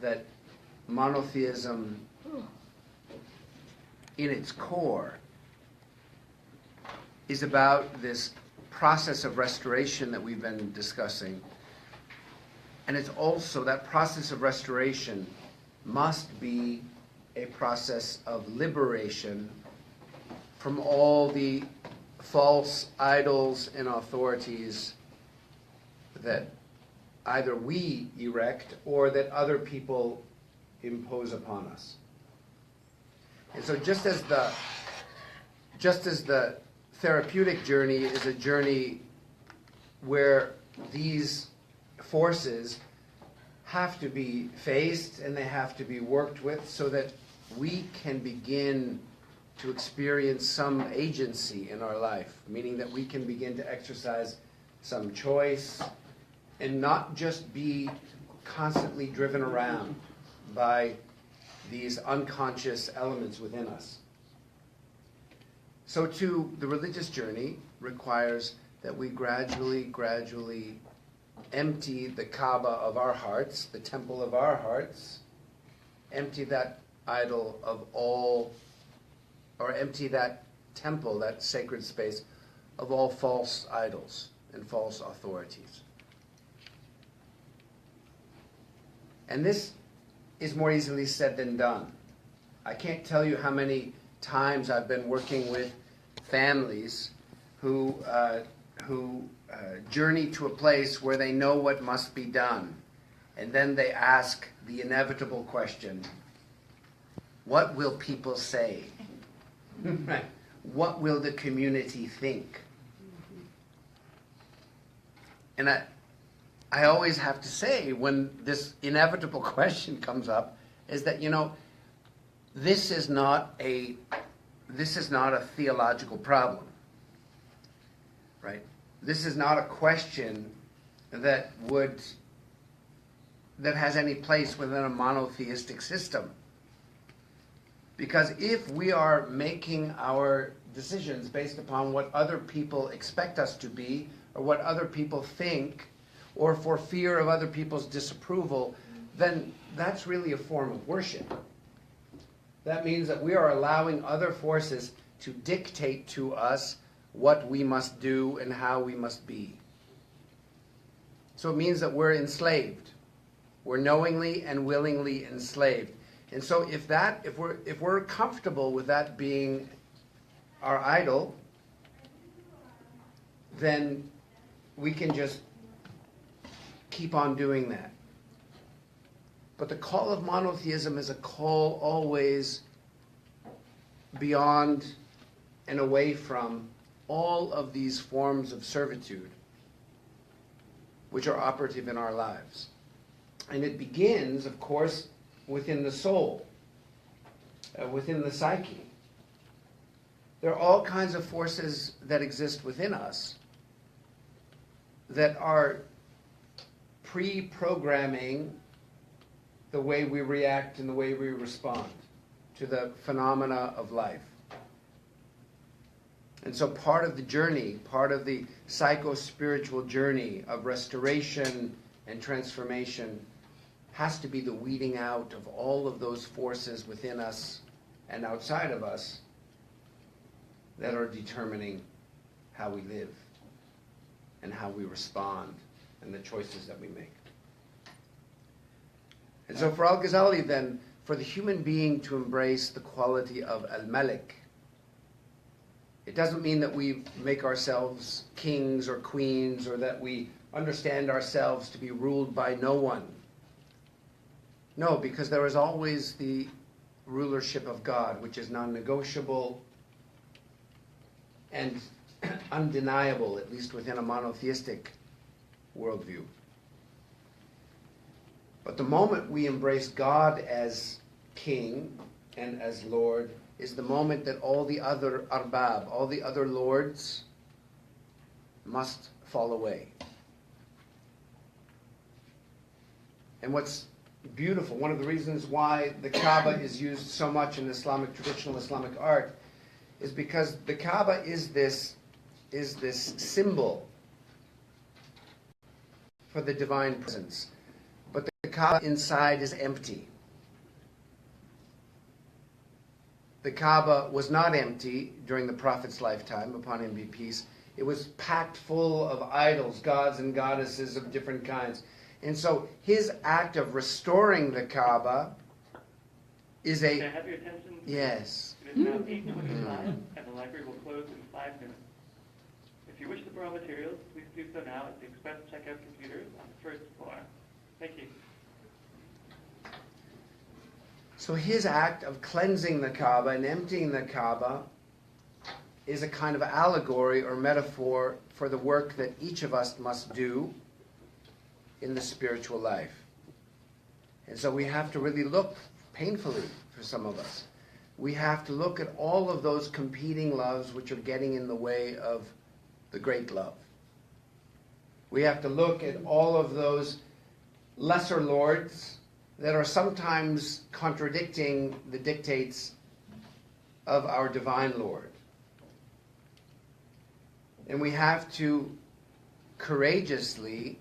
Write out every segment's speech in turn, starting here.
that monotheism in its core is about this process of restoration that we've been discussing. And it's also that process of restoration must be a process of liberation from all the false idols and authorities that either we erect or that other people impose upon us. And so just as the therapeutic journey is a journey where these forces have to be faced and they have to be worked with so that we can begin to experience some agency in our life, meaning that we can begin to exercise some choice and not just be constantly driven around by these unconscious elements within us. So too, the religious journey requires that we gradually empty the Kaaba of our hearts, the temple of our hearts, empty that idol of all, or empty that temple, that sacred space, of all false idols and false authorities. And this is more easily said than done. I can't tell you how many times I've been working with families who journey to a place where they know what must be done. And then they ask the inevitable question, what will people say? Right. What will the community think? And I always have to say, when this inevitable question comes up, is that, this is not a theological problem, right? This is not a question that has any place within a monotheistic system. Because if we are making our decisions based upon what other people expect us to be, or what other people think, or for fear of other people's disapproval, then that's really a form of worship. That means that we are allowing other forces to dictate to us what we must do and how we must be. So it means that we're enslaved. We're knowingly and willingly enslaved. And so if we're comfortable with that being our idol, then we can just keep on doing that. But the call of monotheism is a call always beyond and away from all of these forms of servitude which are operative in our lives. And it begins, of course, within the soul, within the psyche. There are all kinds of forces that exist within us that are pre-programming the way we react and the way we respond to the phenomena of life. And so part of the journey, part of the psycho-spiritual journey of restoration and transformation has to be the weeding out of all of those forces within us and outside of us that are determining how we live and how we respond and the choices that we make. And so for Al-Ghazali then, for the human being to embrace the quality of Al-Malik, it doesn't mean that we make ourselves kings or queens or that we understand ourselves to be ruled by no one. No, because there is always the rulership of God, which is non-negotiable and undeniable, at least within a monotheistic worldview. But the moment we embrace God as King and as Lord is the moment that all the other arbab, all the other lords, must fall away. And what's beautiful, one of the reasons why the Kaaba is used so much in Islamic, traditional Islamic art, is because the Kaaba is this symbol for the divine presence. but the Kaaba inside is empty. The Kaaba was not empty during the Prophet's lifetime, upon him be peace. It was packed full of idols, gods and goddesses of different kinds. And so his act of restoring the Kaaba is a... Can I have your attention? Yes. It is now 8:25, and the library will close in 5 minutes. If you wish to borrow materials, please do so now at the express checkout computers on the first floor. Thank you. So his act of cleansing the Kaaba and emptying the Kaaba is a kind of allegory or metaphor for the work that each of us must do in the spiritual life. And so we have to really look, painfully for some of us, we have to look at all of those competing loves which are getting in the way of the great love. We have to look at all of those lesser lords that are sometimes contradicting the dictates of our divine Lord. And we have to courageously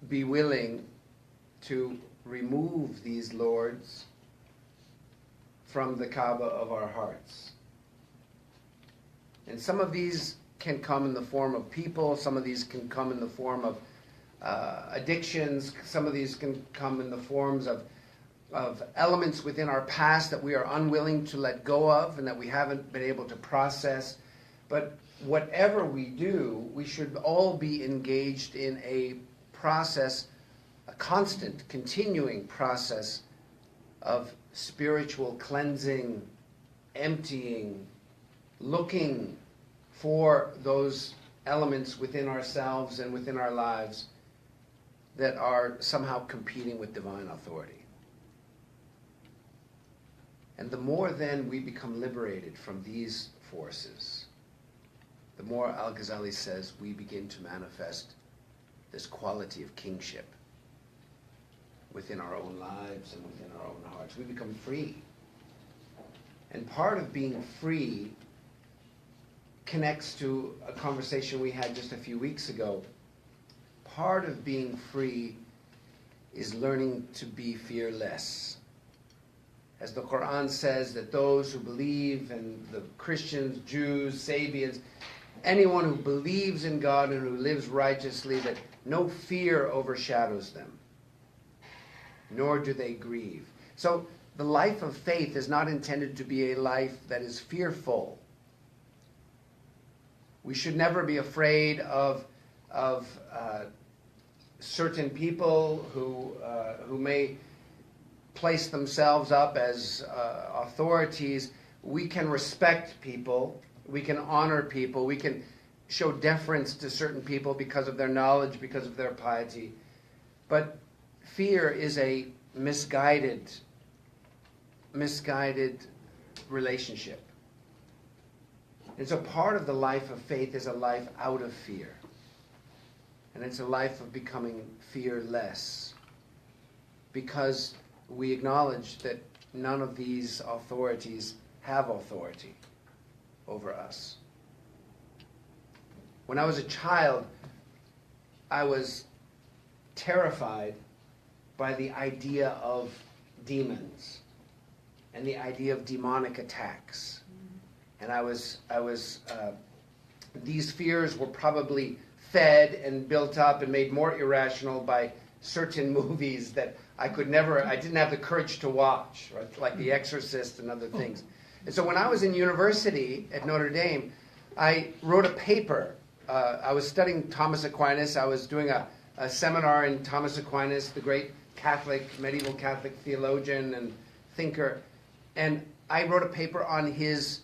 be willing to remove these lords from the Kaaba of our hearts. And some of these can come in the form of people, some of these can come in the form of addictions, some of these can come in the forms of elements within our past that we are unwilling to let go of and that we haven't been able to process. But whatever we do, we should all be engaged in a process, a constant, continuing process of spiritual cleansing, emptying, looking for those elements within ourselves and within our lives that are somehow competing with divine authority. And the more then we become liberated from these forces, the more Al-Ghazali says we begin to manifest this quality of kingship within our own lives and within our own hearts. We become free. And part of being free connects to a conversation we had just a few weeks ago. Part of being free is learning to be fearless. As the Quran says, that those who believe, and the Christians, Jews, Sabians, anyone who believes in God and who lives righteously, that no fear overshadows them, nor do they grieve. So the life of faith is not intended to be a life that is fearful. We should never be afraid of certain people who may place themselves up as authorities. We can respect people. We can honor people. We can show deference to certain people because of their knowledge, because of their piety. But fear is a misguided relationship. And so part of the life of faith is a life out of fear. And it's a life of becoming fearless. Because we acknowledge that none of these authorities have authority over us. When I was a child, I was terrified by the idea of demons and the idea of demonic attacks. And these fears were probably fed and built up and made more irrational by certain movies that I didn't have the courage to watch, right? Like The Exorcist and other things. And so when I was in university at Notre Dame, I wrote a paper. I was studying Thomas Aquinas. I was doing a seminar in Thomas Aquinas, the great medieval Catholic theologian and thinker. And I wrote a paper on his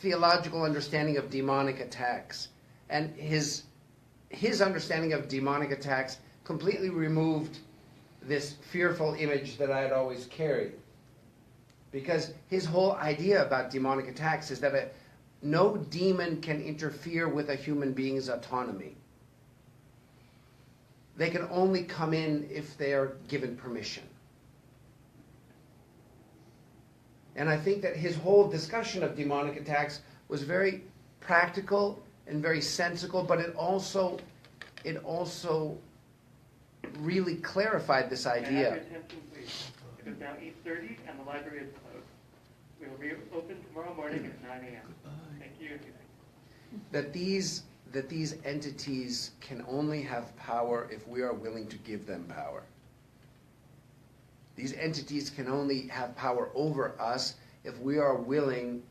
theological understanding of demonic attacks. And his understanding of demonic attacks completely removed this fearful image that I had always carried. Because his whole idea about demonic attacks is that no demon can interfere with a human being's autonomy. They can only come in if they are given permission. And I think that his whole discussion of demonic attacks was very practical and very sensible, but it also really clarified this May I have your idea. attention, please? It is now 8:30 and the library is closed. We will reopen tomorrow morning at 9 a.m. Thank you and good night. That these entities can only have power if we are willing to give them power. These entities can only have power over us if we are willing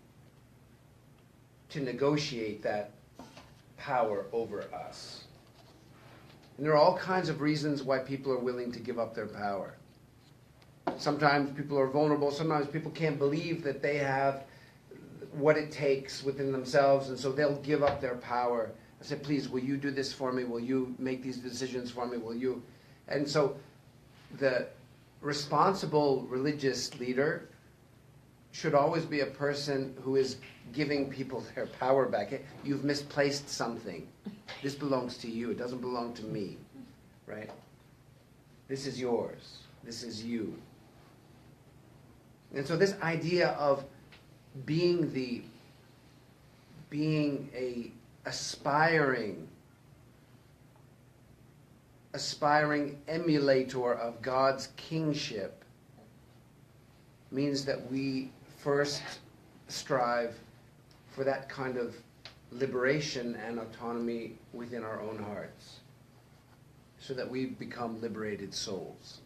to negotiate that power over us. And there are all kinds of reasons why people are willing to give up their power. Sometimes people are vulnerable. Sometimes people can't believe that they have what it takes within themselves, and so they'll give up their power. I said, please, will you do this for me? Will you make these decisions for me? Will you? And so the responsible religious leader should always be a person who is giving people their power back. You've misplaced something. This belongs to you. It doesn't belong to me, right? This is yours. This is you. And so this idea of being a aspiring emulator of God's kingship means that we first strive for that kind of liberation and autonomy within our own hearts, so that we become liberated souls.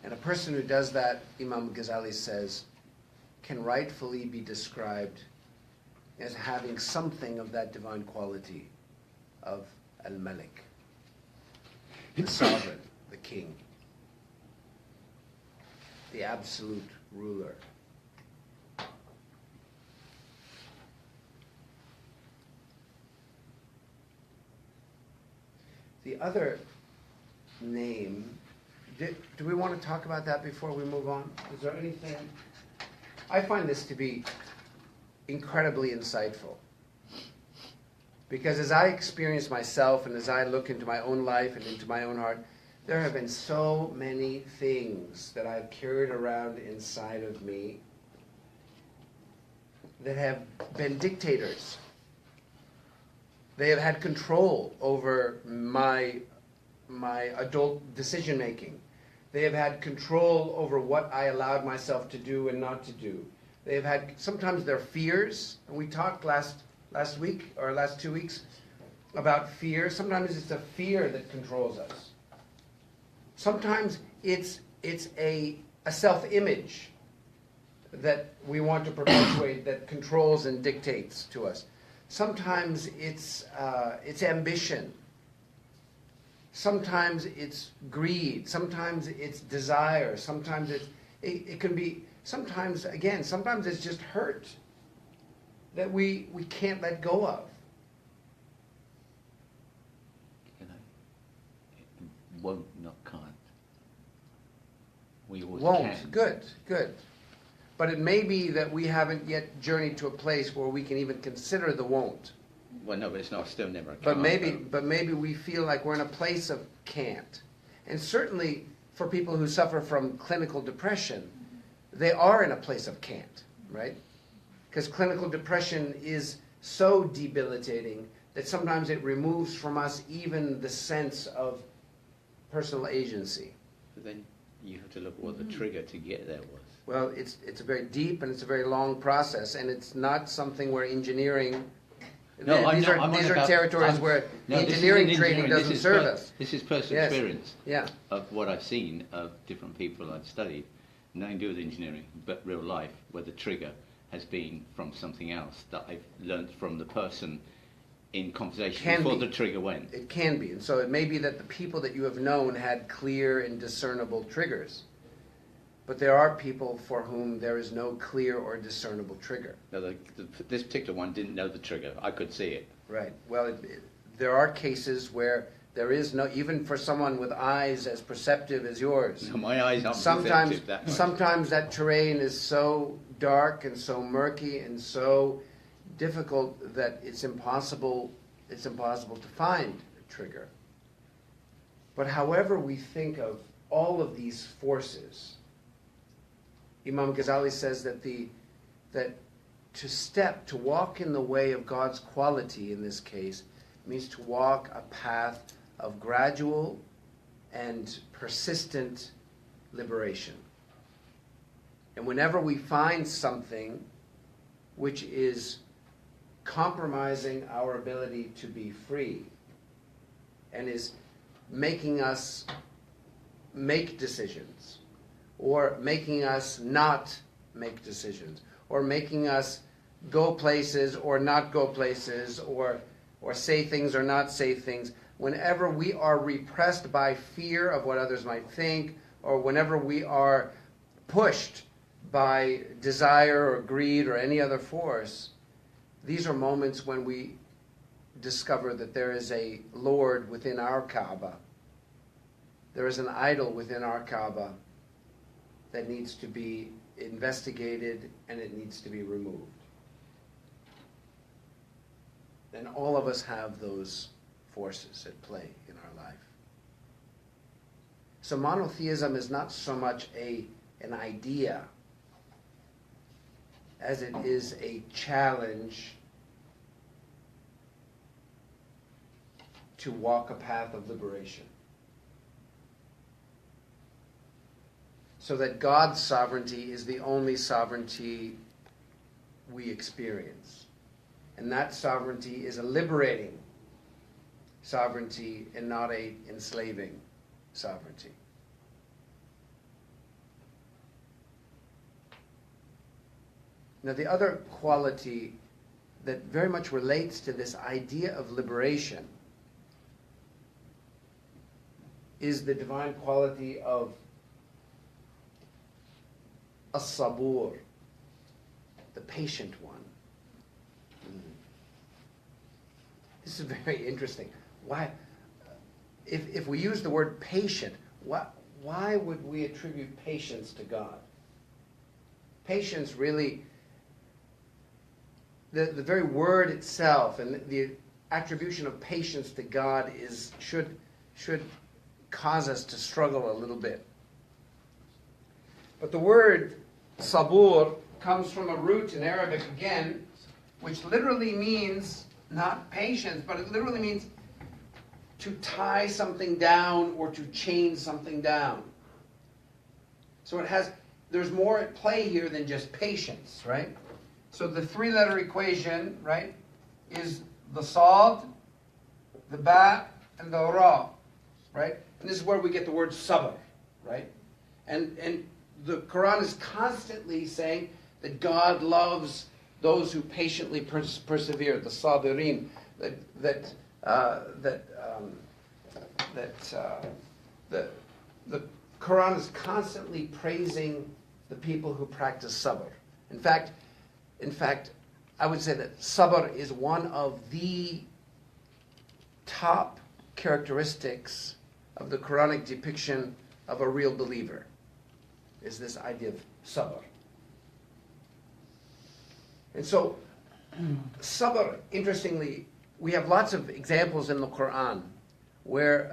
And a person who does that, Imam Ghazali says, can rightfully be described as having something of that divine quality of Al-Malik, the sovereign, the king, the absolute ruler. The other name, do we want to talk about that before we move on? Is there anything? I find this to be incredibly insightful. Because as I experience myself and as I look into my own life and into my own heart, there have been so many things that I've carried around inside of me that have been dictators. They have had control over my adult decision making. They have had control over what I allowed myself to do and not to do. They have had, sometimes they're fears, and we talked last week or last 2 weeks about fear. Sometimes it's a fear that controls us. Sometimes it's a self-image that we want to perpetuate that controls and dictates to us. Sometimes it's ambition. Sometimes it's greed. Sometimes it's desire. Sometimes it can be, sometimes it's just hurt that we can't let go of. Won't, not can't. We always Won't. can. Good. But it may be that we haven't yet journeyed to a place where we can even consider the won't. Well, no, but it's not still never a can't. But maybe we feel like we're in a place of can't. And certainly for people who suffer from clinical depression, they are in a place of can't, right? Because clinical depression is so debilitating that sometimes it removes from us even the sense of personal agency. But then you have to look at what the trigger to get there was. Well, it's a very deep and it's a very long process, and it's not something where engineering. No, these are territories where engineering training doesn't serve us. This is personal experience Yeah. of what I've seen of different people I've studied, nothing to do with engineering, but real life, where the trigger has been from something else that I've learned from the person in conversation before the trigger went. It can be. And so it may be that the people that you have known had clear and discernible triggers. But there are people for whom there is no clear or discernible trigger. No, this particular one didn't know the trigger. I could see it. Right. Well, there are cases where there is no, even for someone with eyes as perceptive as yours. No, my eyes aren't perceptive that much. Sometimes that terrain is so dark and so murky and so difficult that it's impossible to find a trigger. But however we think of all of these forces, Imam Ghazali says that to walk in the way of God's quality in this case It means to walk a path of gradual and persistent liberation. And whenever we find something which is compromising our ability to be free and is making us make decisions, or making us not make decisions, or making us go places or not go places, or say things or not say things, whenever we are repressed by fear of what others might think, or whenever we are pushed by desire or greed or any other force, these are moments when we discover that there is a Lord within our Kaaba. There is an idol within our Kaaba that needs to be investigated and it needs to be removed. And all of us have those forces at play in our life. So monotheism is not so much an idea as it is a challenge to walk a path of liberation. So that God's sovereignty is the only sovereignty we experience. And that sovereignty is a liberating sovereignty and not a enslaving sovereignty. Now, the other quality that very much relates to this idea of liberation is the divine quality of AlSabur, the patient one. This is very interesting. Why, if we use the word patient, why would we attribute patience to God? Patience really, the very word itself and the attribution of patience to God should cause us to struggle a little bit. But the word sabur comes from a root in Arabic again, which literally means not patience, but it literally means to tie something down or to chain something down. So there's more at play here than just patience, right? So the three-letter equation, right, is the sad, the ba, and the ra, right? And this is where we get the word sabr, right? And the Quran is constantly saying that God loves those who patiently persevere, the sabirin, the Quran is constantly praising the people who practice sabr. In fact, I would say that sabr is one of the top characteristics of the Quranic depiction of a real believer, is this idea of sabr. And so, sabr, interestingly, we have lots of examples in the Quran where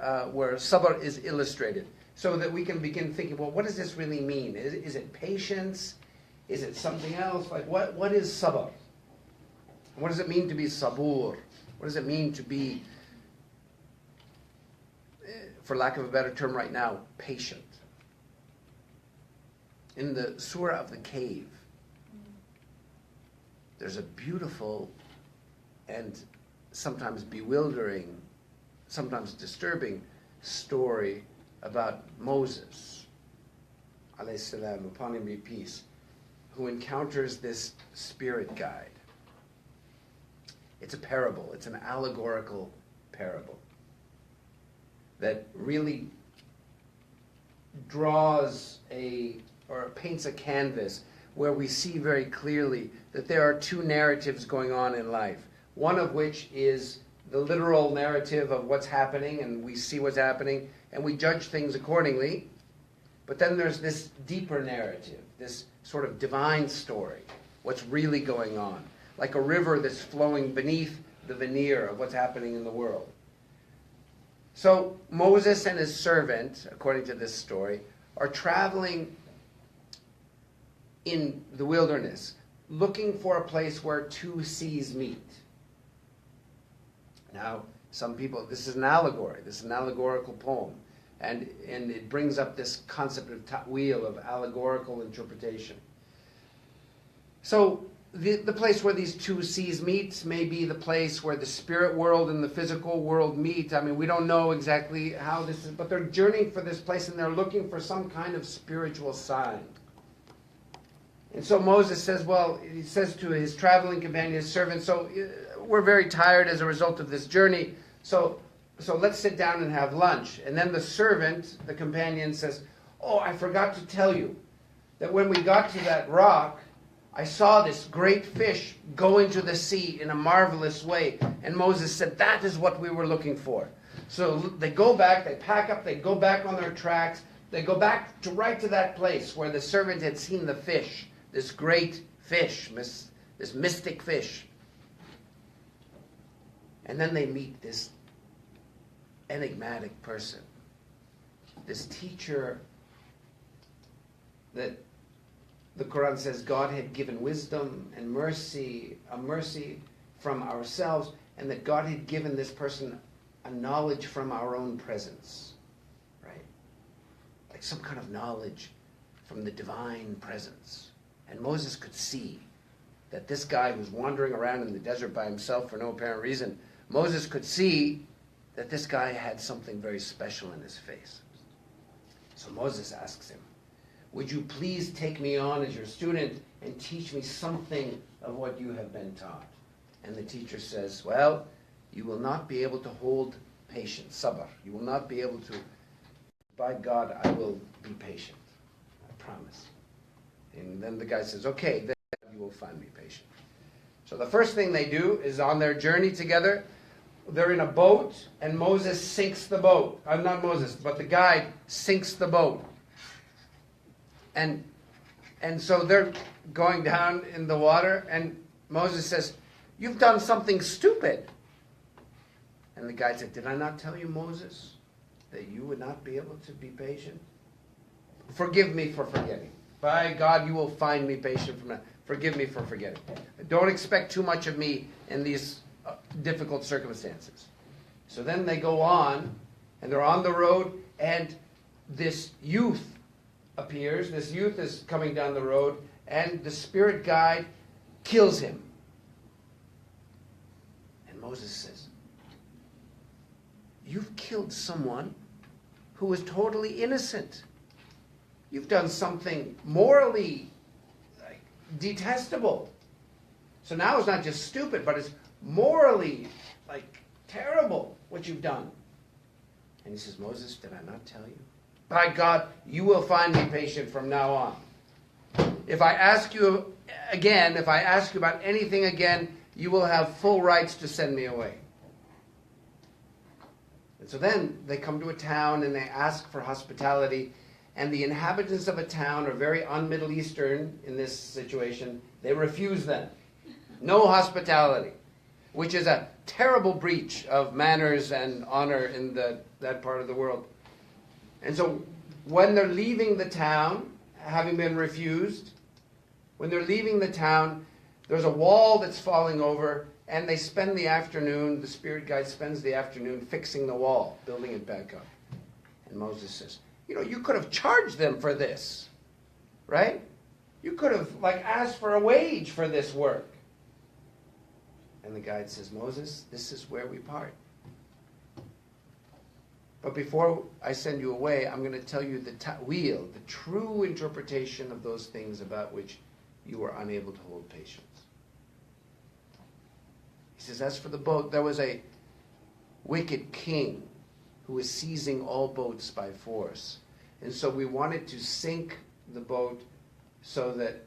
sabr is illustrated, so that we can begin thinking, well, what does this really mean? Is it patience? Is it something else? Like, what is sabr? What does it mean to be sabur? What does it mean to be, for lack of a better term right now, patient? In the Surah of the Cave, there's a beautiful and sometimes bewildering, sometimes disturbing story about Moses, alayhi salam, upon him be peace, who encounters this spirit guide. It's a parable. It's an allegorical parable that really draws or paints a canvas where we see very clearly that there are two narratives going on in life. One of which is the literal narrative of what's happening, and we see what's happening, and we judge things accordingly. But then there's this deeper narrative, this sort of divine story, what's really going on, like a river that's flowing beneath the veneer of what's happening in the world. So Moses and his servant, according to this story, are traveling in the wilderness, looking for a place where two seas meet. Now, Some people, this is an allegory, this is an allegorical poem. And it brings up this concept of ta'wil, of allegorical interpretation. So the place where these two seas meet may be the place where the spirit world and the physical world meet. I mean, we don't know exactly how this is, but they're journeying for this place and they're looking for some kind of spiritual sign. And so Moses says, well, he says to his traveling companion, his servant, so we're very tired as a result of this journey, so let's sit down and have lunch. And then the servant, the companion, says, oh, I forgot to tell you that when we got to that rock, I saw this great fish go into the sea in a marvelous way. And Moses said, that is what we were looking for. So they go back, they pack up, they go back on their tracks, they go back right to that place where the servant had seen the fish, this great fish, this mystic fish. And then they meet this enigmatic person, this teacher that the Quran says God had given wisdom and mercy, a mercy from ourselves, and that God had given this person a knowledge from our own presence, right? Like some kind of knowledge from the divine presence. And Moses could see that this guy who's wandering around in the desert by himself for no apparent reason, Moses could see that this guy had something very special in his face. So Moses asks him, would you please take me on as your student and teach me something of what you have been taught? And the teacher says, well, you will not be able to hold patience, sabur. You will not be able to, by God, I will be patient. I promise. And then the guy says, okay, then you will find me patient. So the first thing they do is on their journey together, they're in a boat, and Moses sinks the boat. Not Moses, but the guide sinks the boat. And so they're going down in the water, and Moses says, you've done something stupid. And the guide said, did I not tell you, Moses, that you would not be able to be patient? Forgive me for forgetting. By God, you will find me patient from now. Forgive me for forgetting. Don't expect too much of me in these difficult circumstances. So then they go on, and they're on the road, and this youth appears. This youth is coming down the road, and the spirit guide kills him. And Moses says, you've killed someone who was totally innocent. You've done something morally detestable. So now it's not just stupid, but it's morally terrible what you've done. And he says, Moses, did I not tell you? By God, you will find me patient from now on. If I ask you again, if I ask you about anything again, you will have full rights to send me away. And so then they come to a town and they ask for hospitality. And the inhabitants of a town are very un-Middle Eastern in this situation. They refuse them. No hospitality, which is a terrible breach of manners and honor in that part of the world. And so when they're leaving the town, having been refused, when they're leaving the town, there's a wall that's falling over, and they spend the afternoon, the spirit guide spends the afternoon fixing the wall, building it back up. And Moses says, you could have charged them for this, right? You could have asked for a wage for this work. And the guide says, Moses, this is where we part. But before I send you away, I'm going to tell you the ta'wil, the true interpretation of those things about which you were unable to hold patience. He says, as for the boat, there was a wicked king who was seizing all boats by force. And so we wanted to sink the boat so that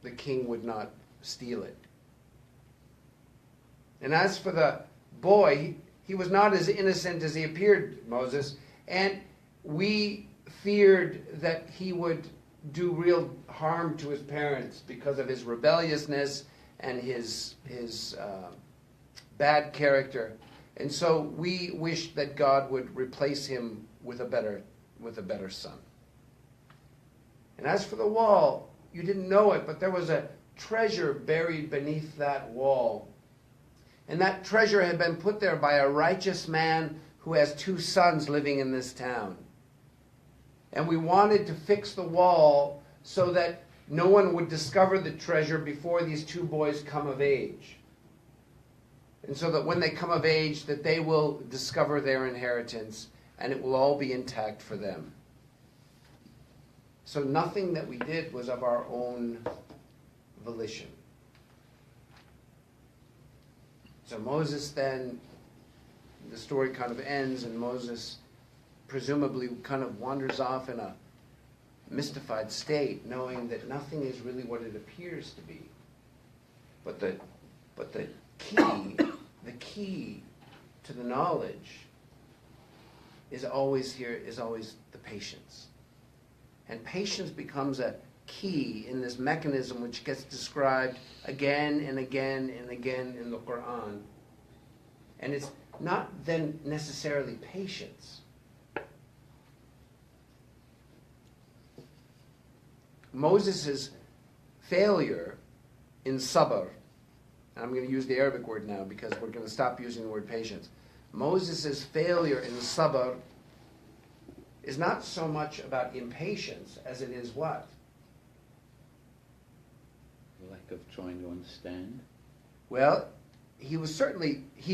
the king would not steal it. And as for the boy, he was not as innocent as he appeared, Moses, and we feared that he would do real harm to his parents because of his rebelliousness and his bad character. And so we wished that God would replace him with a better son. And as for the wall, you didn't know it, but there was a treasure buried beneath that wall. And that treasure had been put there by a righteous man who has 2 sons living in this town. And we wanted to fix the wall so that no one would discover the treasure before these 2 boys come of age. And so that when they come of age, that they will discover their inheritance and it will all be intact for them. So nothing that we did was of our own volition. So Moses then, the story kind of ends and Moses presumably kind of wanders off in a mystified state, knowing that nothing is really what it appears to be. But the key to the knowledge is always the patience. And patience becomes a key in this mechanism which gets described again and again and again in the Quran. And it's not then necessarily patience. Moses' failure in Sabur, and I'm going to use the Arabic word now because we're going to stop using the word patience. Moses' failure in Sabur is not so much about impatience as it is what? Lack of trying to understand. Well, he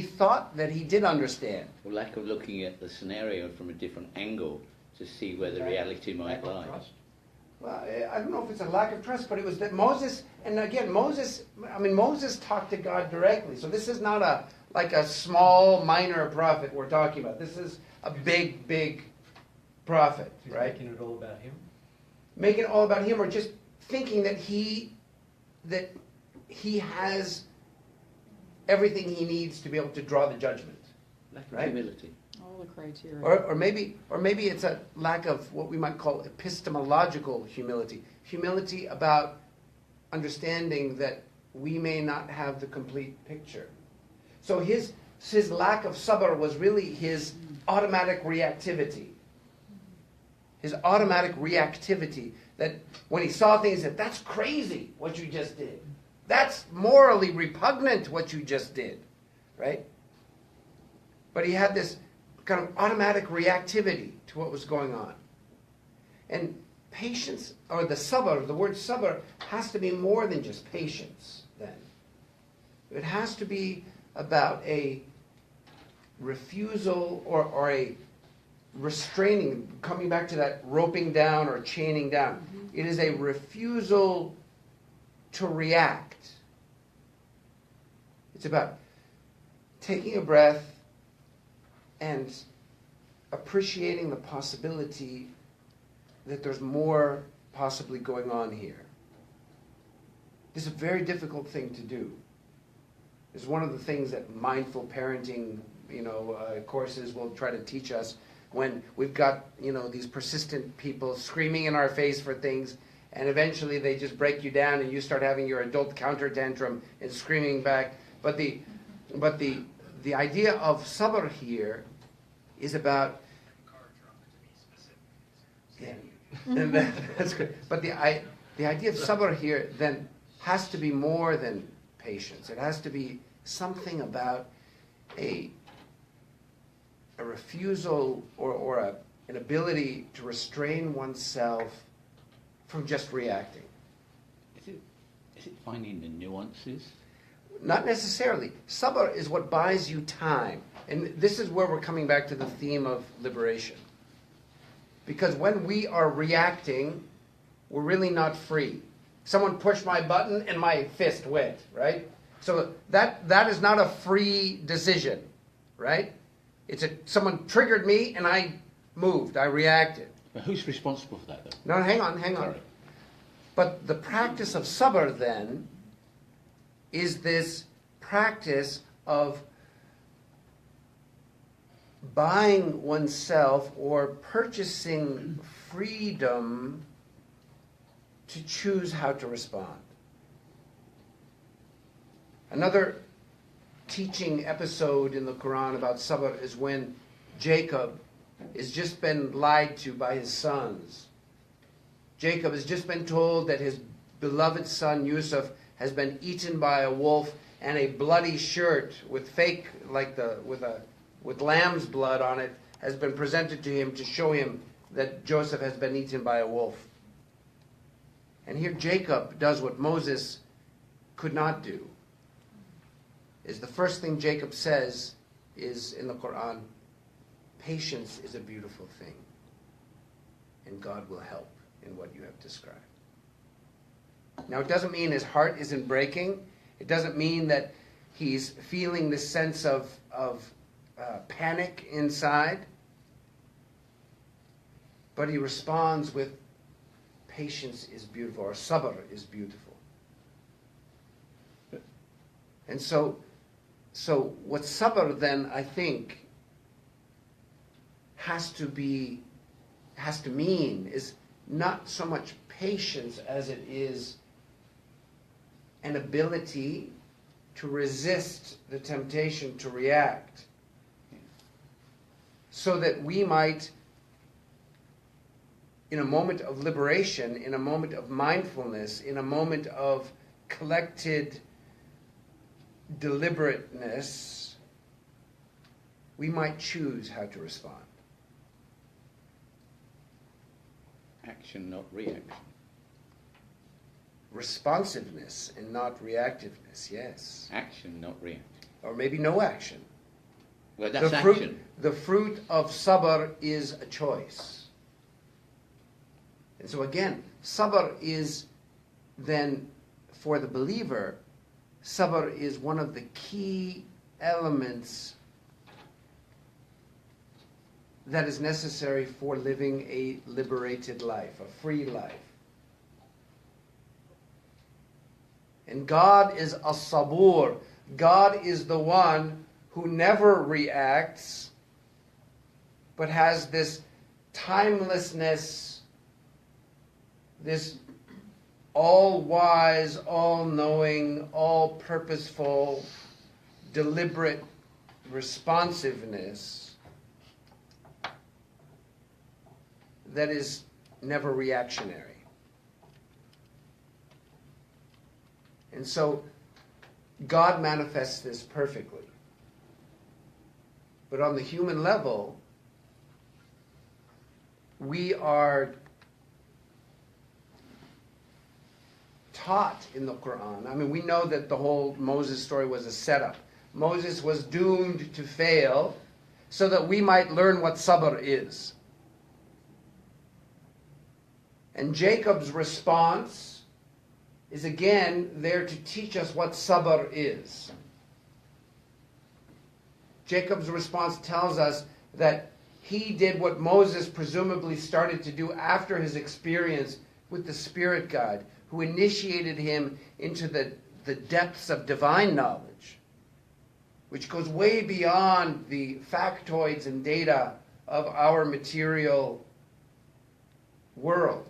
thought that he did understand. Or lack of looking at the scenario from a different angle to see where the reality might lie. Well, I don't know if it's a lack of trust, but it was that Moses, and again, Moses talked to God directly. So this is not like a small, minor prophet we're talking about. This is a big prophet, right? Making it all about him? Making it all about him, or just thinking that he has everything he needs to be able to draw the judgment. Lack of right? humility. All the criteria. Or maybe it's a lack of what we might call epistemological humility. Humility about understanding that we may not have the complete picture. So his lack of sabr was really his automatic reactivity. His automatic reactivity, that when he saw things, he said, that's crazy what you just did. That's morally repugnant what you just did, right? But he had this kind of automatic reactivity to what was going on. And patience, or the sabr, the word sabr, has to be more than just patience then. It has to be about a refusal or a restraining, coming back to that roping down or chaining down. Mm-hmm. It is a refusal to react. It's about taking a breath and appreciating the possibility that there's more possibly going on here. This is a very difficult thing to do. It's one of the things that mindful parenting, courses will try to teach us when we've got, these persistent people screaming in our face for things, and eventually they just break you down and you start having your adult counter tantrum and screaming back. But the idea of sabr here is about, yeah, and that's good. But the idea of sabr here then has to be more than patience. It has to be something about a refusal or an ability to restrain oneself from just reacting. Is it finding the nuances? Not necessarily. Sabr is what buys you time. And this is where we're coming back to the theme of liberation. Because when we are reacting, we're really not free. Someone pushed my button and my fist went, right? So that is not a free decision, right? Someone triggered me and I moved, I reacted. But who's responsible for that, though? No, hang on. Sorry. But the practice of sabr then is this practice of buying oneself or purchasing freedom to choose how to respond. Another teaching episode in the Quran about sabr is when Jacob has just been lied to by his sons. Jacob has just been told that his beloved son Yusuf has been eaten by a wolf, and a bloody shirt with fake, with lamb's blood on it, has been presented to him to show him that Joseph has been eaten by a wolf. And here Jacob does what Moses could not do. Is the first thing Jacob says is in the Quran, patience is a beautiful thing, and God will help in what you have described. Now, it doesn't mean his heart isn't breaking. It doesn't mean that he's feeling this sense of panic inside. But he responds with, patience is beautiful, or sabr is beautiful. And so what sabr then, I think, has to mean is not so much patience as it is an ability to resist the temptation to react, so that we might, in a moment of liberation, in a moment of mindfulness, in a moment of collected deliberateness, we might choose how to respond. Action, not reaction. Responsiveness and not reactiveness, yes. Action, not reaction. Or maybe no action. Well, that's action. action. The fruit of sabr is a choice. And so again, sabr is then, for the believer, sabr is one of the key elements that is necessary for living a liberated life, a free life. And God is AlSabur. God is the one who never reacts, but has this timelessness, this all-wise, all-knowing, all-purposeful, deliberate responsiveness that is never reactionary. And so God manifests this perfectly. But on the human level, we are taught in the Quran. I mean, we know that the whole Moses story was a setup. Moses was doomed to fail so that we might learn what sabr is. And Jacob's response is again there to teach us what sabr is. Jacob's response tells us that he did what Moses presumably started to do after his experience with the Spirit guide, who initiated him into the depths of divine knowledge, which goes way beyond the factoids and data of our material world.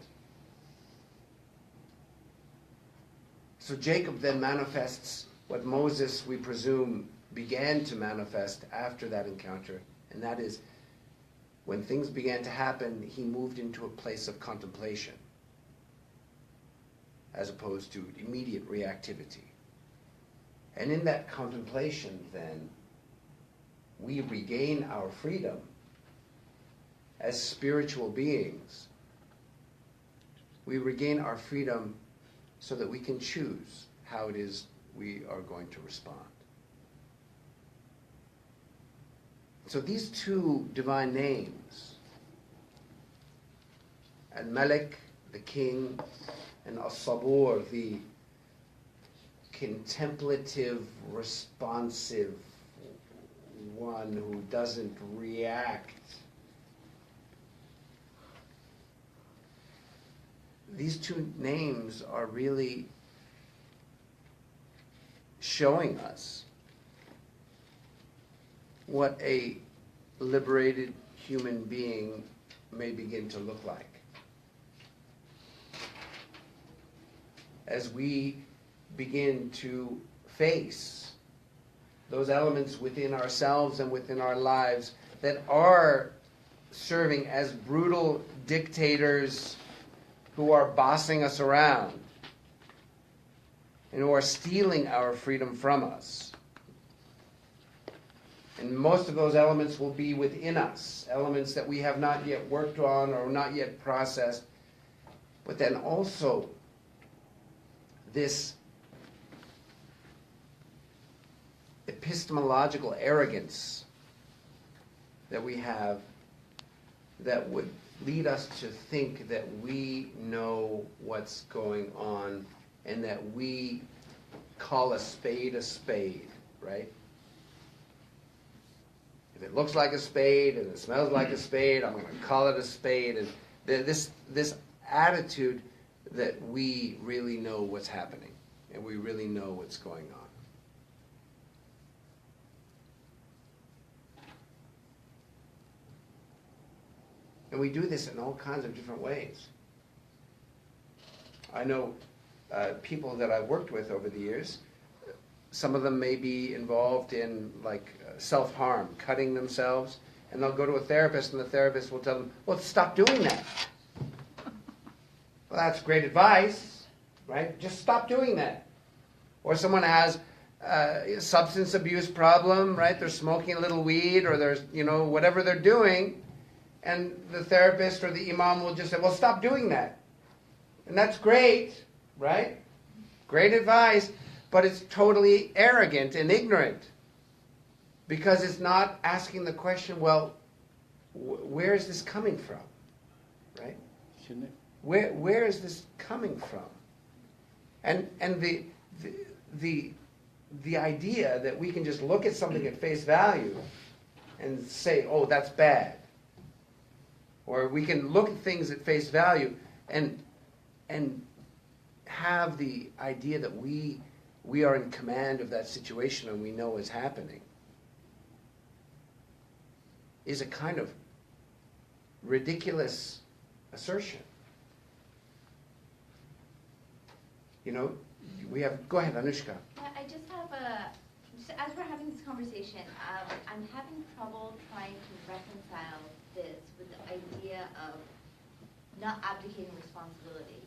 So Jacob then manifests what Moses, we presume, began to manifest after that encounter, and that is, when things began to happen, he moved into a place of contemplation, as opposed to immediate reactivity. And in that contemplation, then, we regain our freedom as spiritual beings. We regain our freedom so that we can choose how it is we are going to respond. So these two divine names, Malik, the king, and AlSabur, the contemplative, responsive one who doesn't react. These two names are really showing us what a liberated human being may begin to look like. As we begin to face those elements within ourselves and within our lives that are serving as brutal dictators who are bossing us around, and who are stealing our freedom from us. And most of those elements will be within us, elements that we have not yet worked on or not yet processed. But then also this epistemological arrogance that we have that would lead us to think that we know what's going on and that we call a spade, right? If it looks like a spade and it smells like a spade, I'm going to call it a spade. And this attitude that we really know what's happening and we really know what's going on. And we do this in all kinds of different ways. I know people that I've worked with over the years, some of them may be involved in like self-harm, cutting themselves, and they'll go to a therapist and the therapist will tell them, well, stop doing that. Well, that's great advice, right? Just stop doing that. Or someone has a substance abuse problem, right? They're smoking a little weed or there's, whatever they're doing, and the therapist or the imam will just say, well, stop doing that. And that's great, right? Great advice, but it's totally arrogant and ignorant because it's not asking the question, well, where is this coming from, right? Shouldn't it? Where is this coming from? And the idea that we can just look at something at face value and say, oh, that's bad. Or we can look at things at face value and have the idea that we are in command of that situation and we know what's happening is a kind of ridiculous assertion. Go ahead, Anushka. Yeah, I just have as we're having this conversation, I'm having trouble trying to reconcile this with the idea of not abdicating responsibility.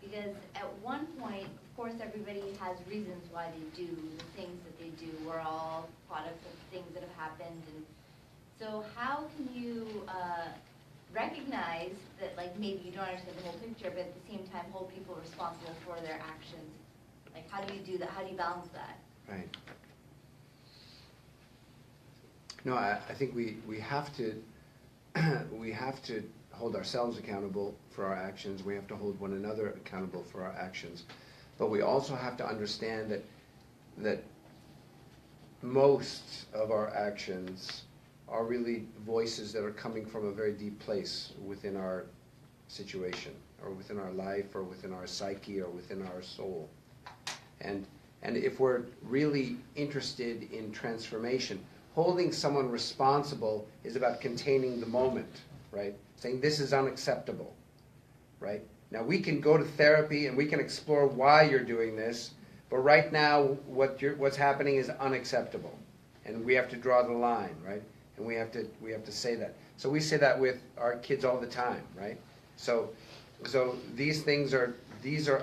Because at one point, of course, everybody has reasons why they do the things that they do. We're all products of things that have happened. And so how can you recognize that, like, maybe you don't understand the whole picture, but at the same time hold people responsible for their actions? Like, how do you do that? How do you balance that? Right. No, I think we have to we have to hold ourselves accountable for our actions. We have to hold one another accountable for our actions. But we also have to understand that most of our actions are really voices that are coming from a very deep place within our situation, or within our life, or within our psyche, or within our soul. And if we're really interested in transformation, holding someone responsible is about containing the moment, right? Saying this is unacceptable, right? Now we can go to therapy and we can explore why you're doing this, but right now what's happening is unacceptable, and we have to draw the line, right? And we have to say that. So we say that with our kids all the time, right? So these things are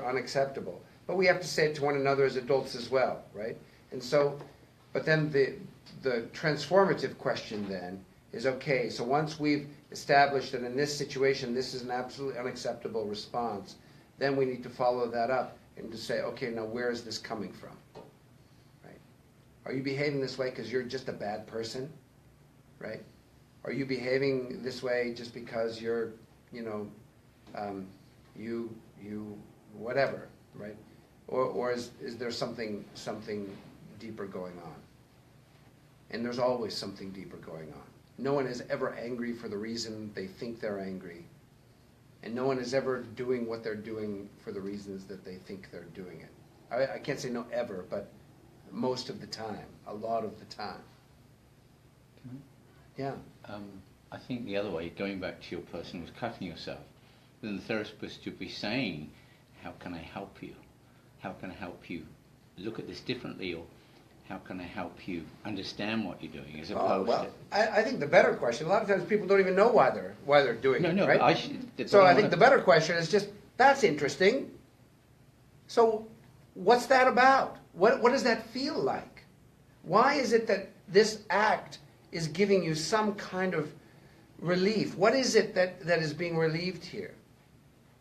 unacceptable, but we have to say it to one another as adults as well, right? And so, but then the transformative question then is, okay, so once we've established that in this situation this is an absolutely unacceptable response, then we need to follow that up and to say, okay, now where is this coming from? Right? Are you behaving this way because you're just a bad person? Right? Are you behaving this way just because you're, you whatever, right? Or is there something deeper going on? And there's always something deeper going on. No one is ever angry for the reason they think they're angry. And no one is ever doing what they're doing for the reasons that they think they're doing it. I can't say no ever, but most of the time, a lot of the time. Yeah. I think the other way, going back to your person who's cutting yourself, then the therapist should be saying, how can I help you? How can I help you look at this differently? Or how can I help you understand what you're doing? As opposed to... I think the better question, a lot of times people don't even know why they're doing it, right? I think the better question what's that about? What does that feel like? Why is it that this act is giving you some kind of relief? What is it that is being relieved here?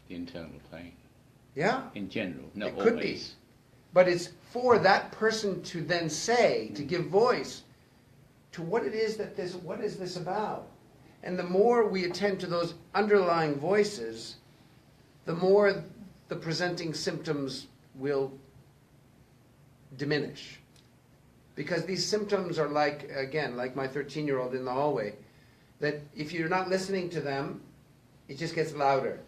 The internal pain. Yeah? In general, not It could always. be. But it's for that person to then say, to give voice to what it is that what is this about? And the more we attend to those underlying voices, the more the presenting symptoms will diminish. Because these symptoms are like, again, like my 13-year-old in the hallway, that if you're not listening to them, it just gets louder.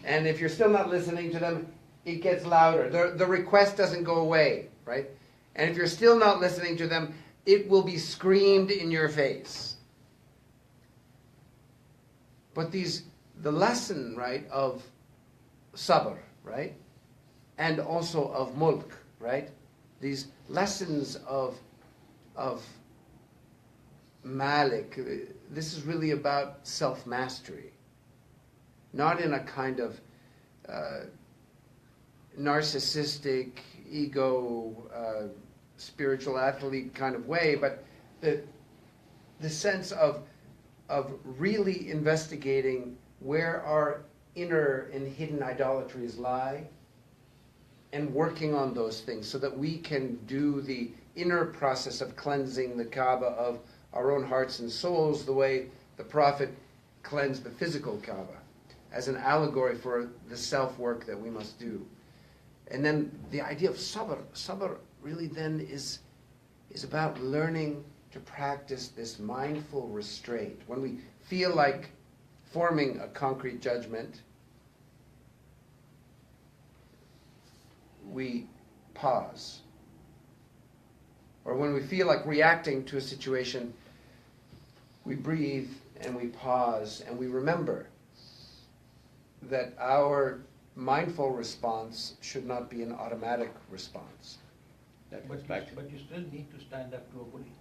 And if you're still not listening to them, it gets louder. The request doesn't go away, right? And if you're still not listening to them, it will be screamed in your face. But the lesson, right, of Sabur, right, and also of Mulk, right, these lessons of Malik, this is really about self-mastery. Not in a kind of narcissistic, ego, spiritual athlete kind of way, but the sense of really investigating where our inner and hidden idolatries lie and working on those things so that we can do the inner process of cleansing the Kaaba of our own hearts and souls the way the Prophet cleansed the physical Kaaba, as an allegory for the self-work that we must do. And then the idea of sabr. Sabr really then is about learning to practice this mindful restraint. When we feel like forming a concrete judgment, we pause. Or when we feel like reacting to a situation, we breathe and we pause and we remember that our mindful response should not be an automatic response. That But goes back to you still need to stand up to a bully.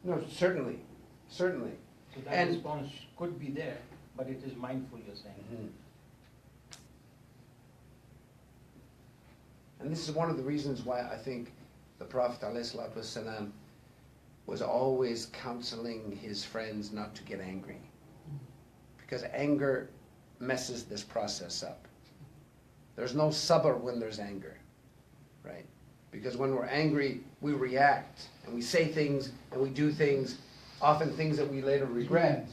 No, certainly. Certainly. So that And- response could be there, but it is mindful, you're saying. Mhm. And this is one of the reasons why I think the Prophet ﷺ was always counseling his friends not to get angry. Because anger messes this process up. There's no sabr when there's anger, right? Because when we're angry, we react, and we say things, and we do things, often things that we later regret.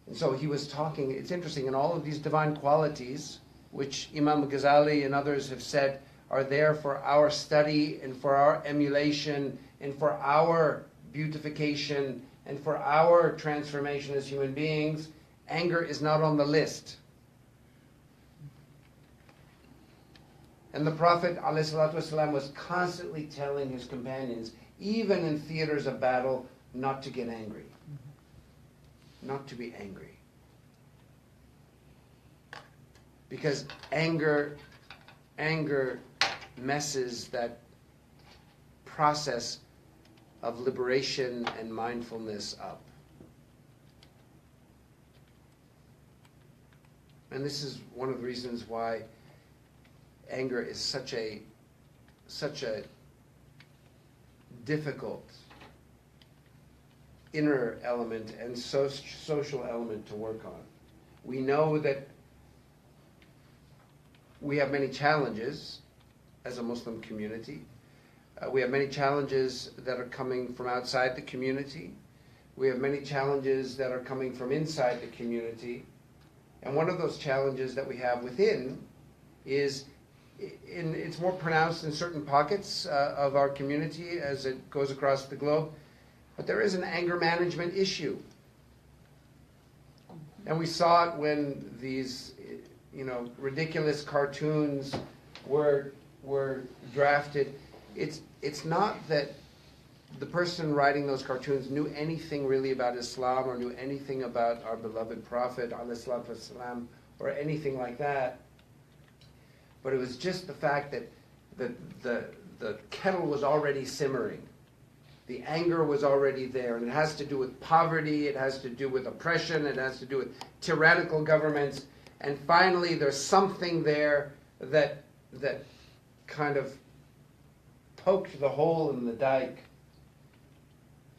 And so he was talking, it's interesting, in all of these divine qualities, which Imam Ghazali and others have said are there for our study and for our emulation and for our beautification and for our transformation as human beings, anger is not on the list. And the Prophet ﷺ was constantly telling his companions, even in theaters of battle, not to get angry. Not to be angry. Because anger messes that process of liberation and mindfulness up. And this is one of the reasons why anger is such a difficult inner element and social element to work on. We know that we have many challenges as a Muslim community. We have many challenges that are coming from outside the community. We have many challenges that are coming from inside the community. And one of those challenges that we have within is, it's more pronounced in certain pockets of our community as it goes across the globe, but there is an anger management issue. And we saw it when these, ridiculous cartoons were drafted. It's not that the person writing those cartoons knew anything really about Islam or knew anything about our beloved Prophet ﷺ or anything like that. But it was just the fact that the kettle was already simmering. The anger was already there, and it has to do with poverty, it has to do with oppression, it has to do with tyrannical governments, and finally there's something there that kind of poked the hole in the dike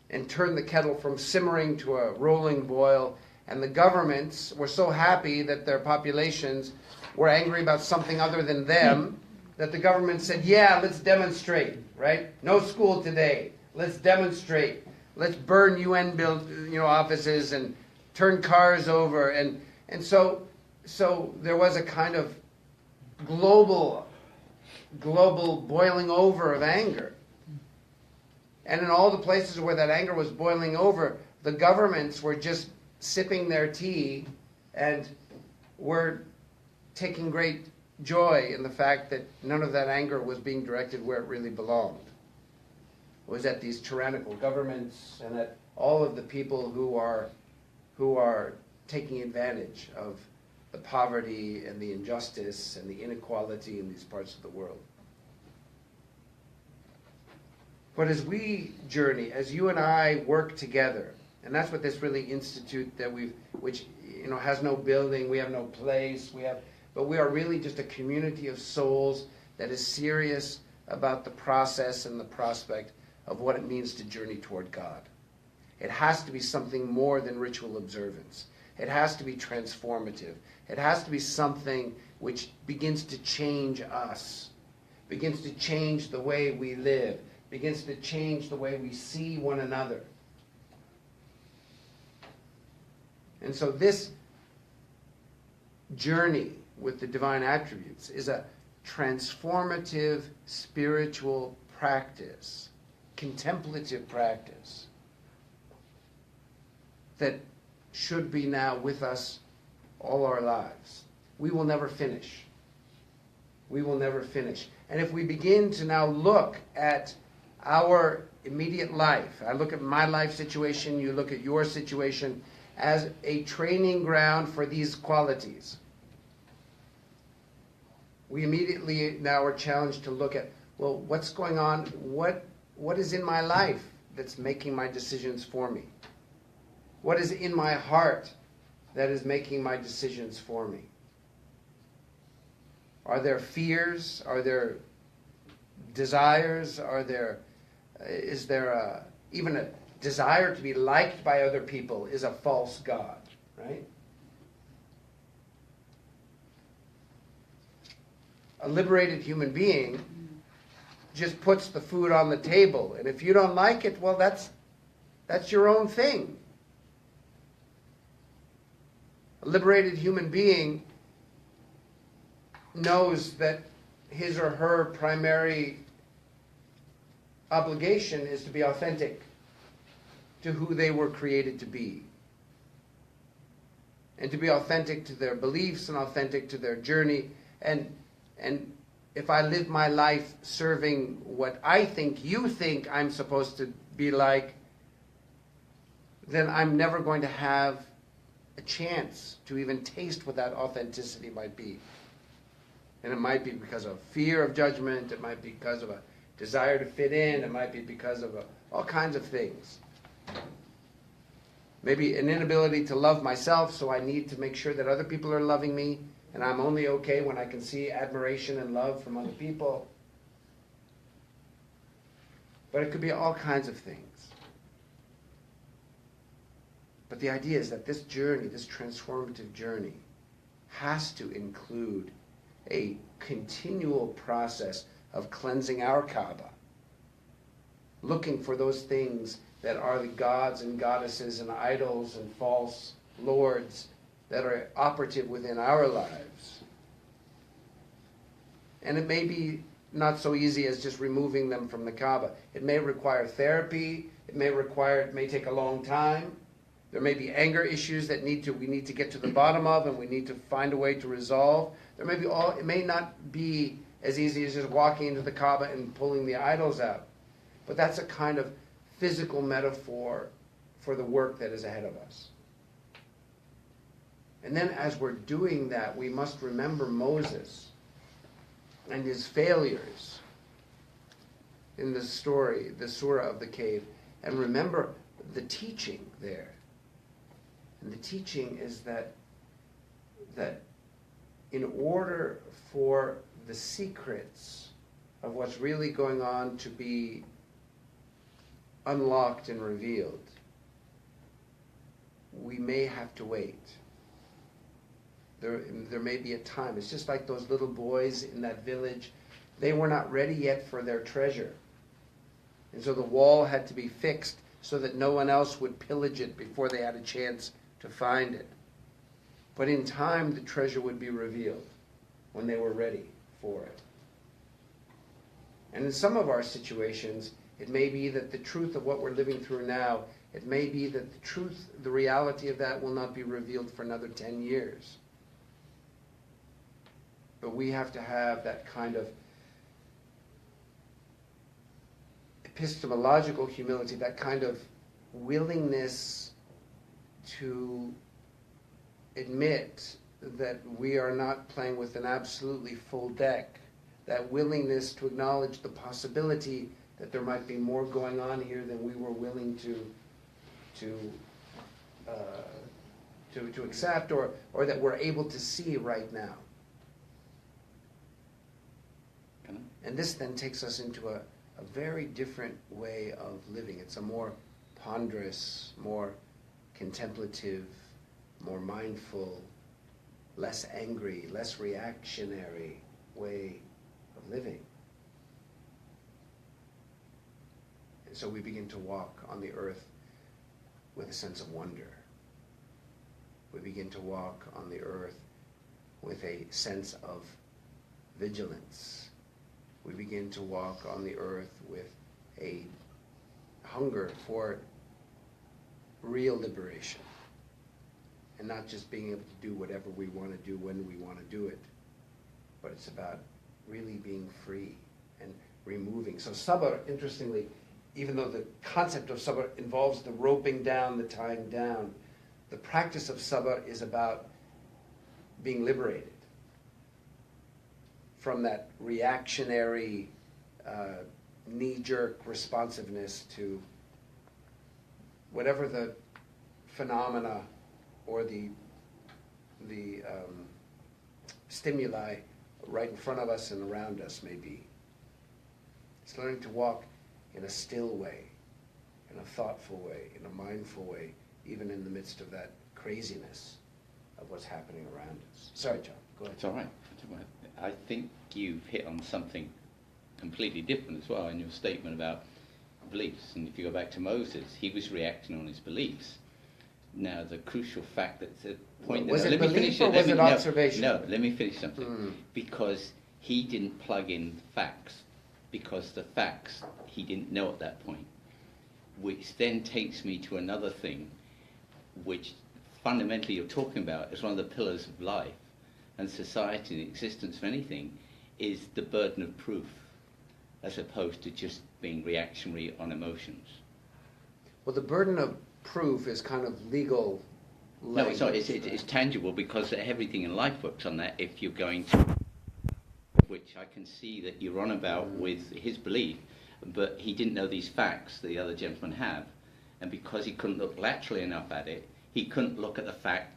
and turned the kettle from simmering to a rolling boil. And the governments were so happy that their populations were angry about something other than them that the government said, yeah, let's demonstrate, right? No school today. Let's demonstrate. Let's burn UN offices and turn cars over. And so there was a kind of global boiling over of anger. And in all the places where that anger was boiling over, the governments were just sipping their tea and were taking great joy in the fact that none of that anger was being directed where it really belonged. It was at these tyrannical governments and at all of the people who are taking advantage of the poverty and the injustice and the inequality in these parts of the world. But as we journey, as you and I work together, and that's what this really institute which has no building, we have no place, but we are really just a community of souls that is serious about the process and the prospect of what it means to journey toward God. It has to be something more than ritual observance. It has to be transformative. It has to be something which begins to change us, begins to change the way we live, begins to change the way we see one another. And so this journey with the divine attributes is a transformative spiritual practice, contemplative practice that should be now with us all our lives. We will never finish. We will never finish. And if we begin to now look at our immediate life, I look at my life situation, you look at your situation, as a training ground for these qualities, we immediately now are challenged to look at, well, what's going on? What is in my life that's making my decisions for me? What is in my heart that is making my decisions for me? Are there fears? Are there desires? Is there even a desire to be liked by other people is a false god, right? A liberated human being just puts the food on the table, and if you don't like it, well, that's your own thing. A liberated human being knows that his or her primary obligation is to be authentic to who they were created to be, and to be authentic to their beliefs and authentic to their journey. And if I live my life serving what I think you think I'm supposed to be like, then I'm never going to have a chance to even taste what that authenticity might be. And it might be because of fear of judgment, it might be because of a desire to fit in, it might be because of all kinds of things. Maybe an inability to love myself, so I need to make sure that other people are loving me, and I'm only okay when I can see admiration and love from other people. But it could be all kinds of things. But the idea is that this journey, this transformative journey, has to include a continual process of cleansing our Kaaba, looking for those things that are the gods and goddesses and idols and false lords that are operative within our lives. And it may be not so easy as just removing them from the Kaaba. It may require therapy. It may take a long time. There may be anger issues that we need to get to the bottom of, and we need to find a way to resolve. It may not be as easy as just walking into the Kaaba and pulling the idols out. But that's a kind of physical metaphor for the work that is ahead of us. And then as we're doing that, we must remember Moses and his failures in the story, the surah of the cave, and remember the teaching there. And the teaching is that in order for the secrets of what's really going on to be unlocked and revealed, we may have to wait. There may be a time. It's just like those little boys in that village. They were not ready yet for their treasure. And so the wall had to be fixed so that no one else would pillage it before they had a chance to find it. But in time, the treasure would be revealed when they were ready for it. And in some of our situations, it may be that the truth of what we're living through now, it may be that the truth, the reality of that will not be revealed for another 10 years. But we have to have that kind of epistemological humility, that kind of willingness to admit that we are not playing with an absolutely full deck, that willingness to acknowledge the possibility that there might be more going on here than we were willing to accept, or that we're able to see right now. And this then takes us into a very different way of living. It's a more ponderous, more contemplative, more mindful, less angry, less reactionary way of living. And so we begin to walk on the earth with a sense of wonder. We begin to walk on the earth with a sense of vigilance. We begin to walk on the earth with a hunger for real liberation, and not just being able to do whatever we want to do when we want to do it, but it's about really being free and removing. So sabur, interestingly, even though the concept of sabur involves the roping down, the tying down, the practice of sabur is about being liberated from that reactionary, knee-jerk responsiveness to whatever the phenomena or the stimuli right in front of us and around us may be. It's learning to walk in a still way, in a thoughtful way, in a mindful way, even in the midst of that craziness of what's happening around us. Sorry, John, go ahead. It's all right. I think you've hit on something completely different as well in your statement about beliefs. And if you go back to Moses, he was reacting on his beliefs. Now, the crucial fact that's the point... Was it belief or was it observation? No, let me finish something. Because he didn't plug in facts. Because the facts he didn't know at that point. Which then takes me to another thing, which fundamentally you're talking about as one of the pillars of life and society and existence of anything, is the burden of proof, as opposed to just being reactionary on emotions. Well, the burden of proof is kind of legal language. No, it's tangible, because everything in life works on that. If you're going to, which I can see that you're on about with his belief, but he didn't know these facts the other gentlemen have, and because he couldn't look laterally enough at it, he couldn't look at the fact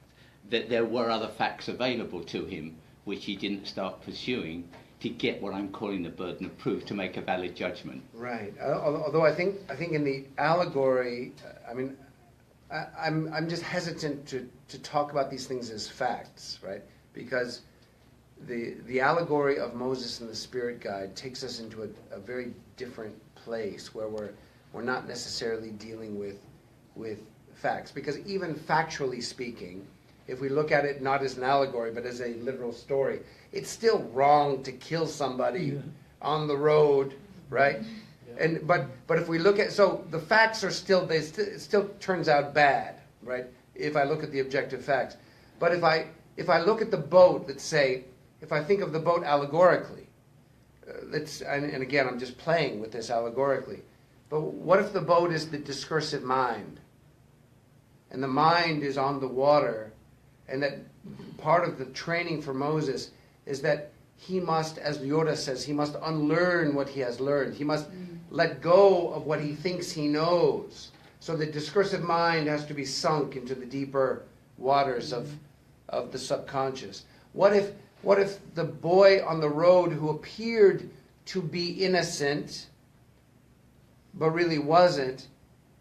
that there were other facts available to him, which he didn't start pursuing to get what I'm calling the burden of proof, to make a valid judgment. Right. Although I think in the allegory, I'm just hesitant to talk about these things as facts, right? Because the allegory of Moses and the Spirit Guide takes us into a very different place where we're not necessarily dealing with facts. Because even factually speaking, if we look at it not as an allegory but as a literal story, it's still wrong to kill somebody on the road, right? Yeah. And but if we look at, so the facts are still, it still turns out bad, right? If I look at the objective facts. But if I look at the boat, let's say, if I think of the boat allegorically, and again I'm just playing with this allegorically, but what if the boat is the discursive mind, and the mind is on the water, and that part of the training for Moses is that he must, as Yoda says, he must unlearn what he has learned. He must let go of what he thinks he knows. So the discursive mind has to be sunk into the deeper waters of the subconscious. What What if the boy on the road who appeared to be innocent, but really wasn't,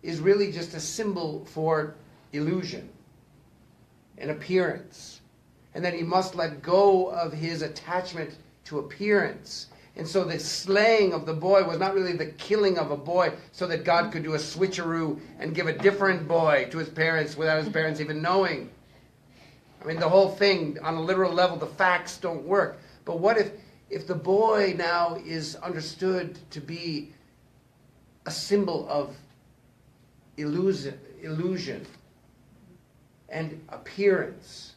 is really just a symbol for illusion, an appearance. And that he must let go of his attachment to appearance. And so the slaying of the boy was not really the killing of a boy so that God could do a switcheroo and give a different boy to his parents without his parents even knowing. I mean, the whole thing, on a literal level, the facts don't work. But what if the boy now is understood to be a symbol of illusion and appearance?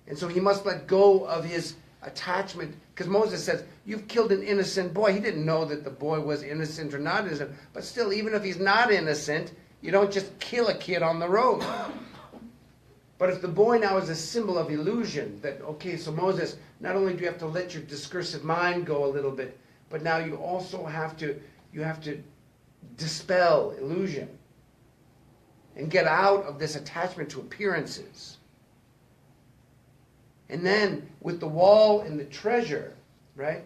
And so he must let go of his attachment, because Moses says, you've killed an innocent boy. He didn't know that the boy was innocent or not innocent. But still, even if he's not innocent, you don't just kill a kid on the road. But if the boy now is a symbol of illusion, that, okay, so Moses, not only do you have to let your discursive mind go a little bit, but now you also have to dispel illusion and get out of this attachment to appearances. And then with the wall and the treasure, right?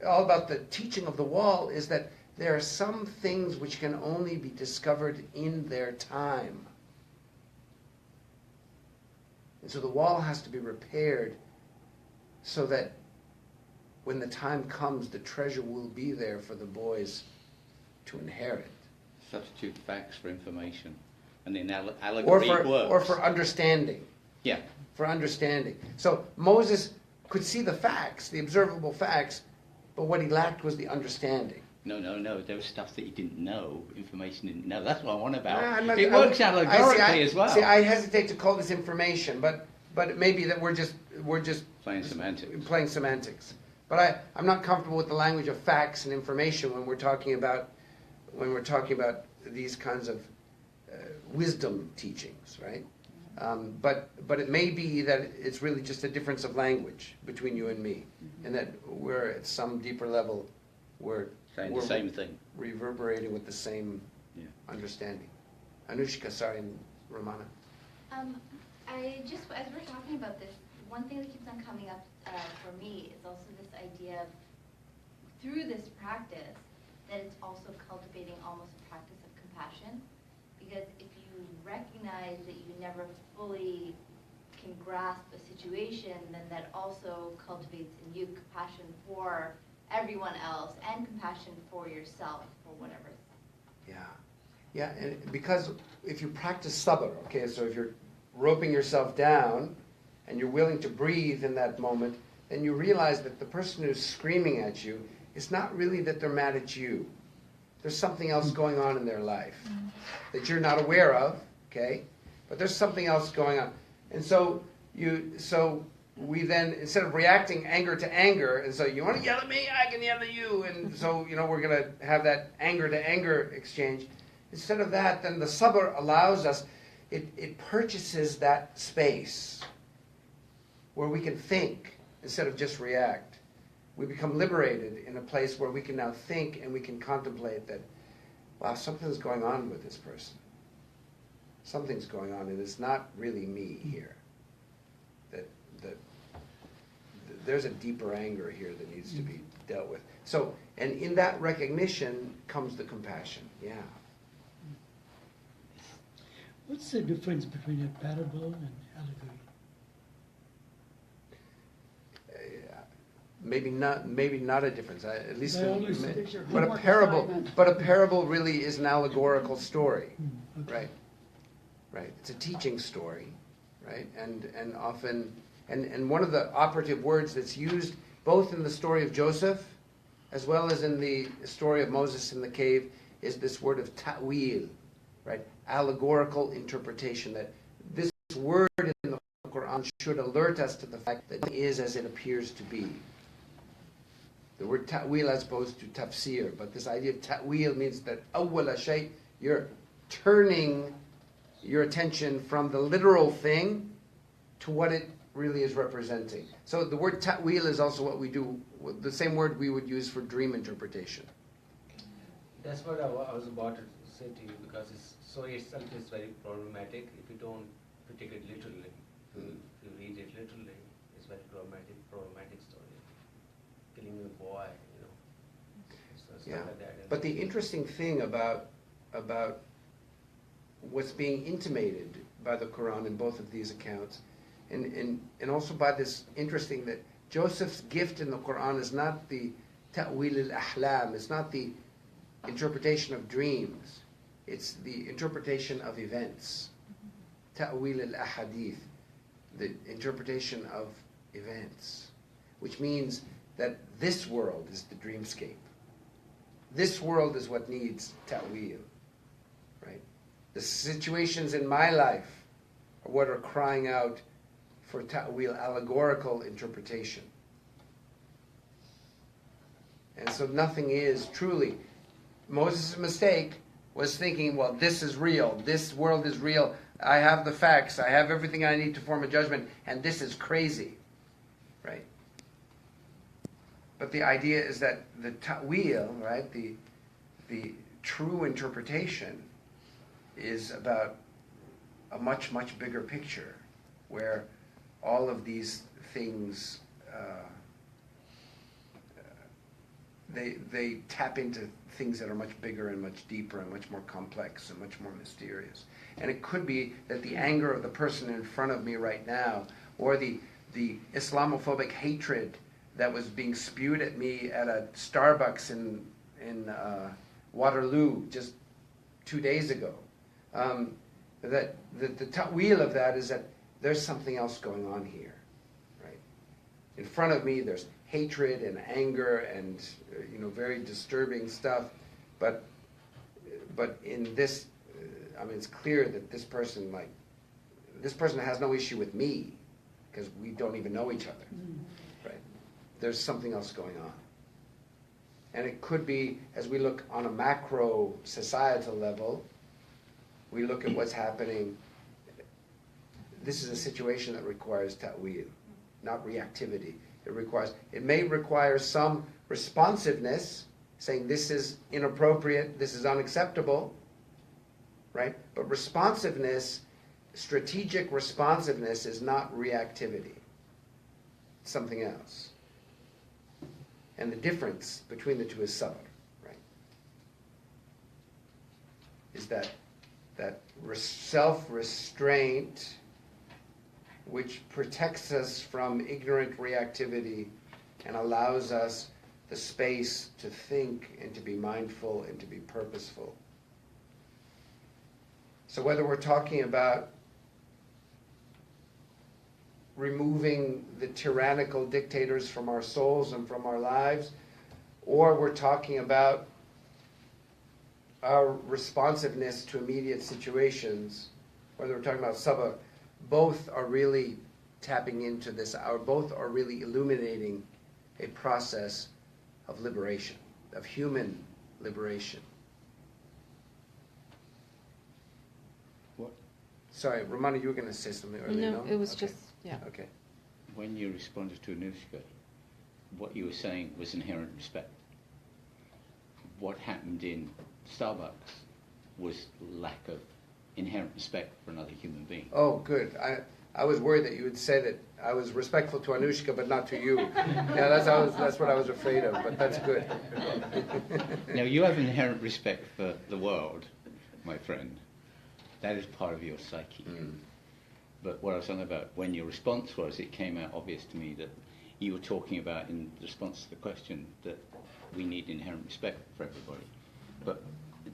All about the teaching of the wall is that there are some things which can only be discovered in their time. And so the wall has to be repaired so that when the time comes, the treasure will be there for the boys to inherit. Substitute facts for information. And then allegory works. Or for understanding. Yeah. For understanding. So Moses could see the facts, the observable facts, but what he lacked was the understanding. No. There was stuff that he didn't know, information he didn't know. That's what I want about. Nah, It works allegorically as well. See, I hesitate to call this information, but it may be that we're just Playing semantics. Playing semantics. But I'm not comfortable with the language of facts and information when we're talking about these kinds of wisdom teachings, right? But it may be that it's really just a difference of language between you and me, and that we're at some deeper level, we're saying the same thing, reverberating with the same understanding. Anushka, sorry, and Romana. As we're talking about this, one thing that keeps on coming up for me is also this idea of, through this practice, that it's also cultivating almost a practice of compassion. Because if you recognize that you never fully can grasp a situation, then that also cultivates in you compassion for everyone else and compassion for yourself, for whatever. Yeah, and because if you practice sabur, okay, so if you're roping yourself down and you're willing to breathe in that moment, then you realize that the person who's screaming at you, it's not really that they're mad at you. There's something else going on in their life that you're not aware of, okay? But there's something else going on. And so we then, instead of reacting anger to anger, and so you want to yell at me, I can yell at you, and so, we're going to have that anger to anger exchange. Instead of that, then the sabur allows us, it purchases that space where we can think instead of just react. We become liberated in a place where we can now think and we can contemplate that, wow, something's going on with this person. Something's going on, and it's not really me here. That there's a deeper anger here that needs to be dealt with. So, and in that recognition comes the compassion. Yeah. What's the difference between a parable and allegory? Maybe not a difference. At least, I always but think your a homework parable. assignment. But a parable really is an allegorical story, Okay. right? It's a teaching story, right? And often, and one of the operative words that's used both in the story of Joseph, as well as in the story of Moses in the cave, is this word of ta'wil, right? Allegorical interpretation. That this word in the Quran should alert us to the fact that it is as it appears to be. The word ta'wil as opposed to tafsir, but this idea of ta'wil means that awwala shay, you're turning your attention from the literal thing to what it really is representing. So the word ta'wil is also what we do, the same word we would use for dream interpretation. That's what I was about to say to you, because story itself is very problematic if you take it literally. If you read it literally, it's very problematic story. Killing a boy, so stuff Yeah. like that. But the interesting thing about what's being intimated by the Quran in both of these accounts, and also by this interesting that Joseph's gift in the Quran is not the ta'wil al-ahlam, it's not the interpretation of dreams, it's the interpretation of events. Ta'wil al-ahadith, the interpretation of events, which means that this world is the dreamscape. This world is what needs ta'wil, right? The situations in my life are what are crying out for ta'wil, allegorical interpretation. And so nothing is truly. Moses' mistake was thinking, well, this is real, this world is real, I have the facts, I have everything I need to form a judgment, and this is crazy, right? But the idea is that the ta'wil, right, the true interpretation is about a much, much bigger picture where all of these things, they tap into things that are much bigger and much deeper and much more complex and much more mysterious. And it could be that the anger of the person in front of me right now, or the Islamophobic hatred that was being spewed at me at a Starbucks in Waterloo just 2 days ago, that the ta'wil of that is that there's something else going on here, right? In front of me, there's hatred and anger and very disturbing stuff, but in this, it's clear that this person has no issue with me because we don't even know each other, right? There's something else going on, and it could be, as we look on a macro societal level, we look at what's happening. This is a situation that requires ta'wil, not reactivity. It may require some responsiveness, saying this is inappropriate, this is unacceptable, right? But responsiveness, strategic responsiveness, is not reactivity. It's something else. And the difference between the two is sabur, right? Is that self-restraint which protects us from ignorant reactivity and allows us the space to think and to be mindful and to be purposeful. So whether we're talking about removing the tyrannical dictators from our souls and from our lives, or we're talking about our responsiveness to immediate situations, whether we're talking about sabr, both are really tapping into this, or both are really illuminating a process of liberation, of human liberation. What? Sorry, Romana, you were going to say something earlier, no? No, it was Okay. just, yeah. Okay. When you responded to Anushka, what you were saying was inherent respect. What happened in Starbucks was lack of inherent respect for another human being. Oh, good. I was worried that you would say that I was respectful to Anushka, but not to you. Yeah, that's what I was afraid of, but that's good. Now, you have inherent respect for the world, my friend. That is part of your psyche. But what I was talking about, when your response was, it came out obvious to me that you were talking about, in response to the question, that we need inherent respect for everybody. But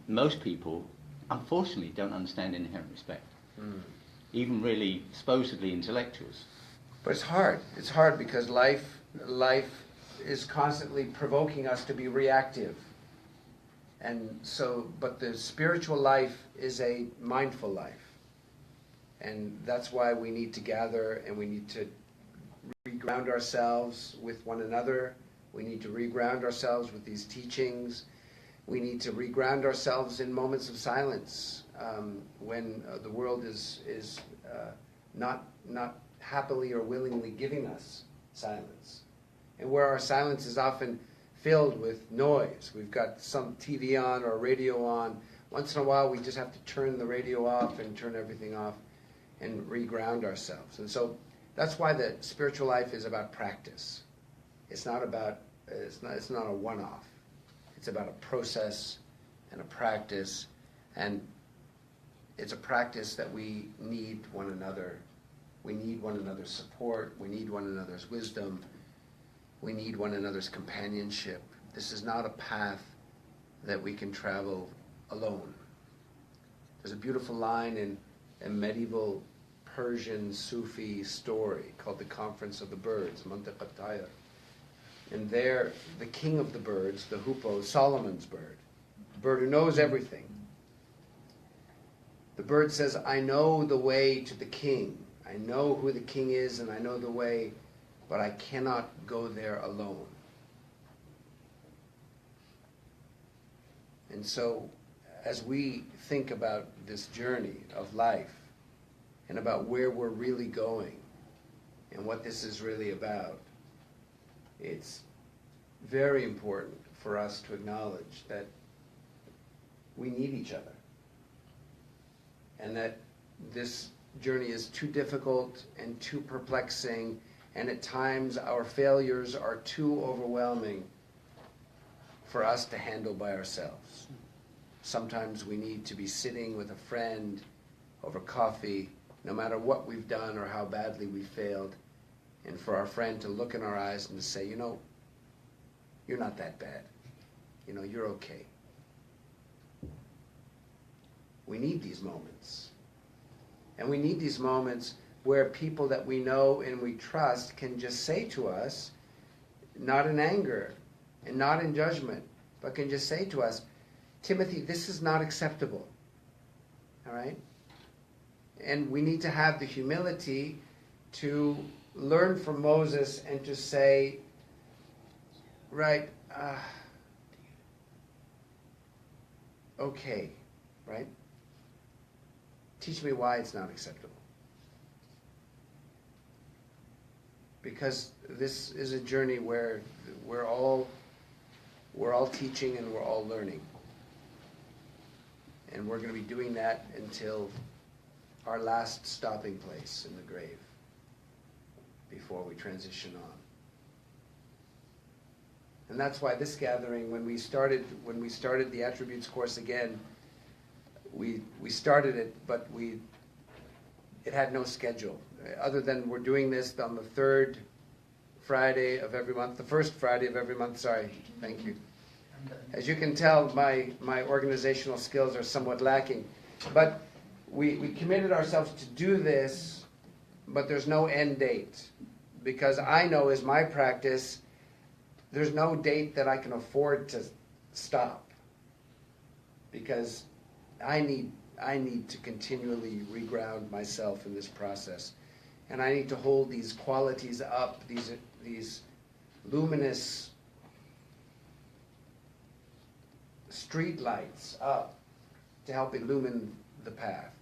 most people, unfortunately, don't understand inherent respect. Even really supposedly intellectuals. But it's hard. It's hard because life is constantly provoking us to be reactive. And so, but the spiritual life is a mindful life. And that's why we need to gather and we need to reground ourselves with one another. We need to reground ourselves with these teachings. We need to reground ourselves in moments of silence when the world is not happily or willingly giving us silence. And where our silence is often filled with noise. We've got some TV on or radio on. Once in a while we just have to turn the radio off and turn everything off and reground ourselves. And so That's why the spiritual life is about practice. It's not about, it's not a one-off. It's about a process and a practice, and it's a practice that we need one another. We need one another's support. We need one another's wisdom. We need one another's companionship. This is not a path that we can travel alone. There's a beautiful line in a medieval Persian Sufi story called The Conference of the Birds, Mantiq al-Tayr. And there, the king of the birds, the hoopoe, Solomon's bird, the bird who knows everything. The bird says, I know the way to the king. I know who the king is and I know the way, but I cannot go there alone. And so, as we think about this journey of life and about where we're really going and what this is really about, it's very important for us to acknowledge that we need each other and that this journey is too difficult and too perplexing, and at times our failures are too overwhelming for us to handle by ourselves. Sometimes we need to be sitting with a friend over coffee, no matter what we've done or how badly we failed, and for our friend to look in our eyes and to say, you know, you're not that bad. You know, you're okay. We need these moments. And we need these moments where people that we know and we trust can just say to us, not in anger and not in judgment, but can just say to us, Timothy, this is not acceptable. All right? And we need to have the humility to learn from Moses and to say, right, okay, right? Teach me why it's not acceptable. Because this is a journey where we're all teaching and we're all learning. And we're going to be doing that until our last stopping place in the grave before we transition on. And that's why this gathering, when we started the attributes course again, we started it, but it had no schedule other than we're doing this on the third Friday of every month, the first Friday of every month. Sorry, thank you. As you can tell, my organizational skills are somewhat lacking, but we committed ourselves to do this, but there's no end date, because I know as my practice, there's no date that I can afford to stop, because I need to continually reground myself in this process, and I need to hold these qualities up, these luminous street lights up to help illumine the path.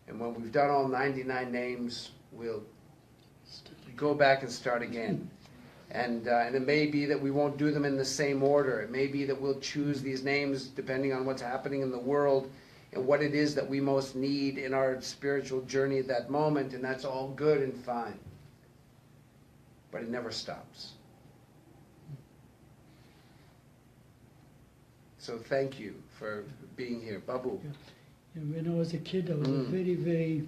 And when we've done all 99 names, we'll go back and start again. And it may be that we won't do them in the same order. It may be that we'll choose these names depending on what's happening in the world and what it is that we most need in our spiritual journey at that moment, and that's all good and fine. But it never stops. So thank you for being here. Babu. Yeah. And when I was a kid, I was a very, very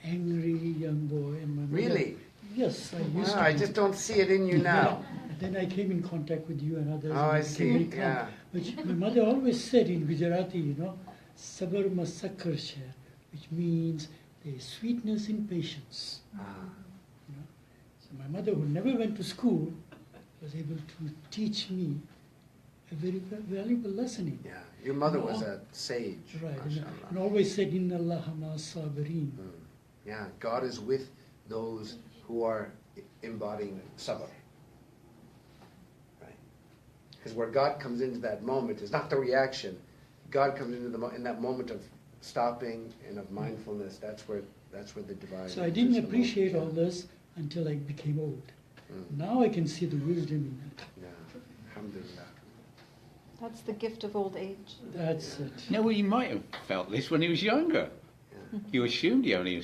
angry young boy. And my mother, Really? yes, I used to I be. just don't see it in you now. Then I came in contact with you and others. Oh, I and see, became very calm. yeah. Which my mother always said in Gujarati, you know, Sabur ma sakkar share, which means there is sweetness in patience. Ah. You know? So my mother, who never went to school, was able to teach me a very valuable lesson in. Yeah, your mother was a sage. Right, mashallah. and always said, Inna Allaha ma sabirin. Yeah, God is with those who are embodying sabr. Right? Because where God comes into that moment is not the reaction. God comes into in that moment of stopping and of mindfulness. That's where the divine. So I didn't enters the appreciate all moment. this until I became old. Now I can see the wisdom in that. Yeah, alhamdulillah. That's the gift of old age. That's it. No, well, you might have felt this when he was younger. Yeah. You assumed he only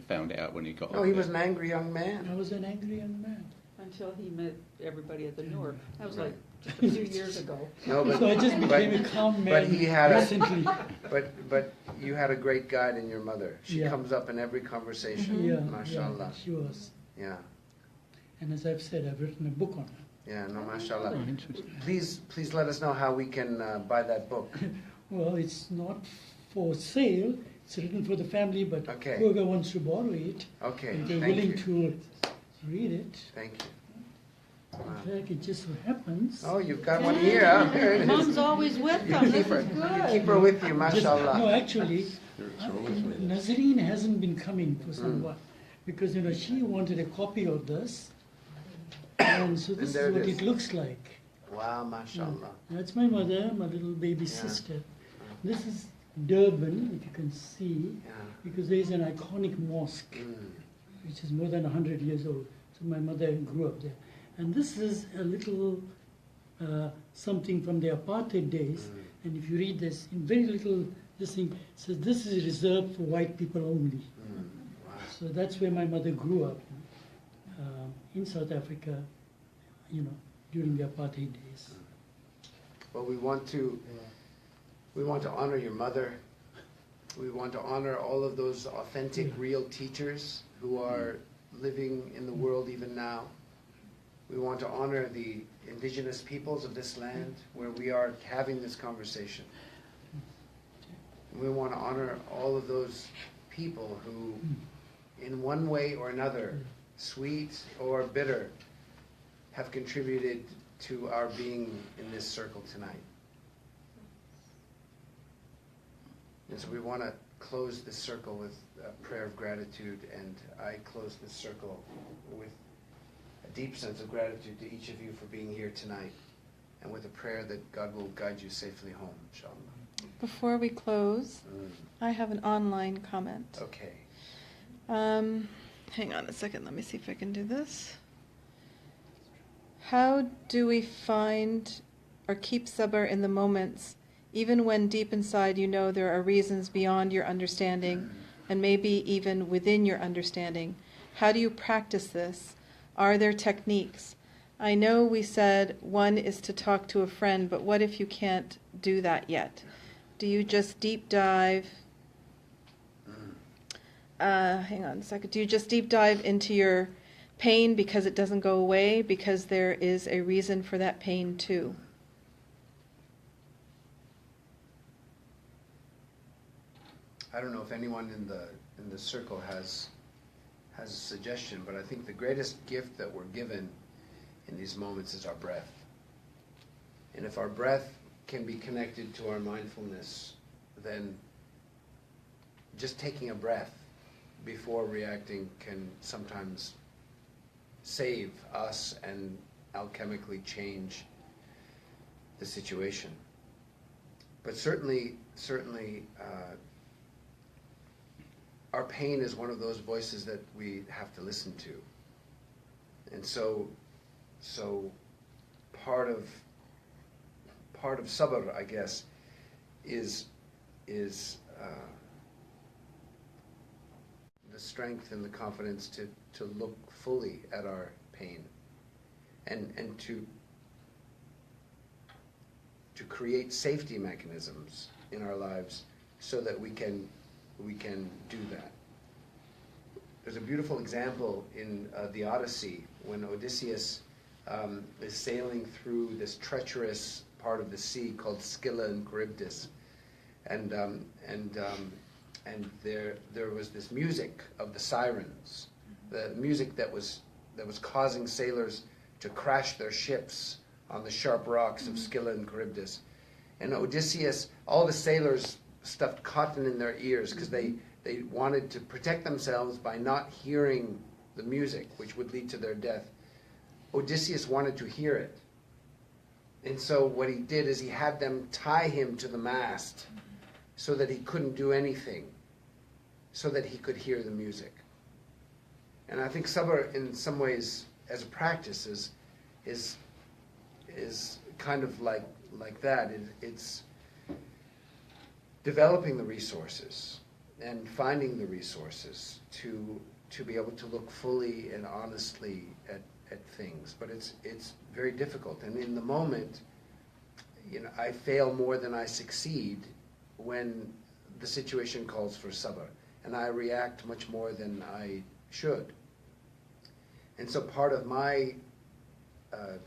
found it out when he got No, up he there. was an angry young man. I was an angry young man. Until he met everybody at the Newark. That was like just a few years ago. No, but So I just became a calm man but he had recently. but you had a great guide in your mother. She Yeah. comes up in every conversation. Yeah, Mashallah. she was. Yeah. And as I've said, I've written a book on her. Yeah. No, mashallah. Oh, interesting. Please let us know how we can buy that book. Well, it's not for sale. It's written for the family, but Okay. whoever wants to borrow it, Okay. if they're Thank willing you. to read it. Thank you. In fact, it just so happens. Oh, you've got one here. Huh? Here it is. Mom's always with You them. keep This her. is You good. keep her with you, No, mashallah. actually, Nazreen hasn't been coming for some Mm. while because she wanted a copy of this, and so this there is it what is. it looks like. Wow, mashallah. That's my mother, my little baby Yeah. sister. This is Durban, if you can see, Yeah. because there is an iconic mosque Mm. which is more than 100 years old. So my mother grew up there. And this is a little something from the apartheid days. Mm. And if you read this, in very little, this thing says this is reserved for white people only. Mm. Wow. So that's where my mother grew up, in South Africa, during the apartheid days. Well, we want to honor your mother. We want to honor all of those authentic, real teachers who are living in the world even now. We want to honor the indigenous peoples of this land where we are having this conversation. We want to honor all of those people who, in one way or another, sweet or bitter, have contributed to our being in this circle tonight. And so we want to close this circle with a prayer of gratitude, and I close this circle with a deep sense of gratitude to each of you for being here tonight, and with a prayer that God will guide you safely home, inshallah. Before we close, I have an online comment. Okay. Hang on a second, let me see if I can do this. How do we find or keep sabr in the moments, even when deep inside you know there are reasons beyond your understanding and maybe even within your understanding? How do you practice this? Are there techniques? I know we said one is to talk to a friend, but what if you can't do that yet? Do you just deep dive? Hang on a second. Do you just deep dive into your pain because it doesn't go away, because there is a reason for that pain too? I don't know if anyone in the circle has a suggestion, but I think the greatest gift that we're given in these moments is our breath. And if our breath can be connected to our mindfulness, then just taking a breath before reacting can sometimes save us and alchemically change the situation. But certainly, our pain is one of those voices that we have to listen to. And so part of sabr, I guess, is the strength and the confidence to look fully at our pain and to create safety mechanisms in our lives so that we can do that. There's a beautiful example in the Odyssey when Odysseus is sailing through this treacherous part of the sea called Scylla and Charybdis, and there was this music of the sirens, the music that was causing sailors to crash their ships on the sharp rocks of Scylla and Charybdis. And Odysseus, all the sailors stuffed cotton in their ears because they wanted to protect themselves by not hearing the music, which would lead to their death. Odysseus wanted to hear it. And so what he did is he had them tie him to the mast so that he couldn't do anything, so that he could hear the music. And I think sabr, in some ways, as a practice, is kind of like that. It's developing the resources and finding the resources to be able to look fully and honestly at things. But it's very difficult. And in the moment, I fail more than I succeed when the situation calls for sabr. And I react much more than I should. And so part of my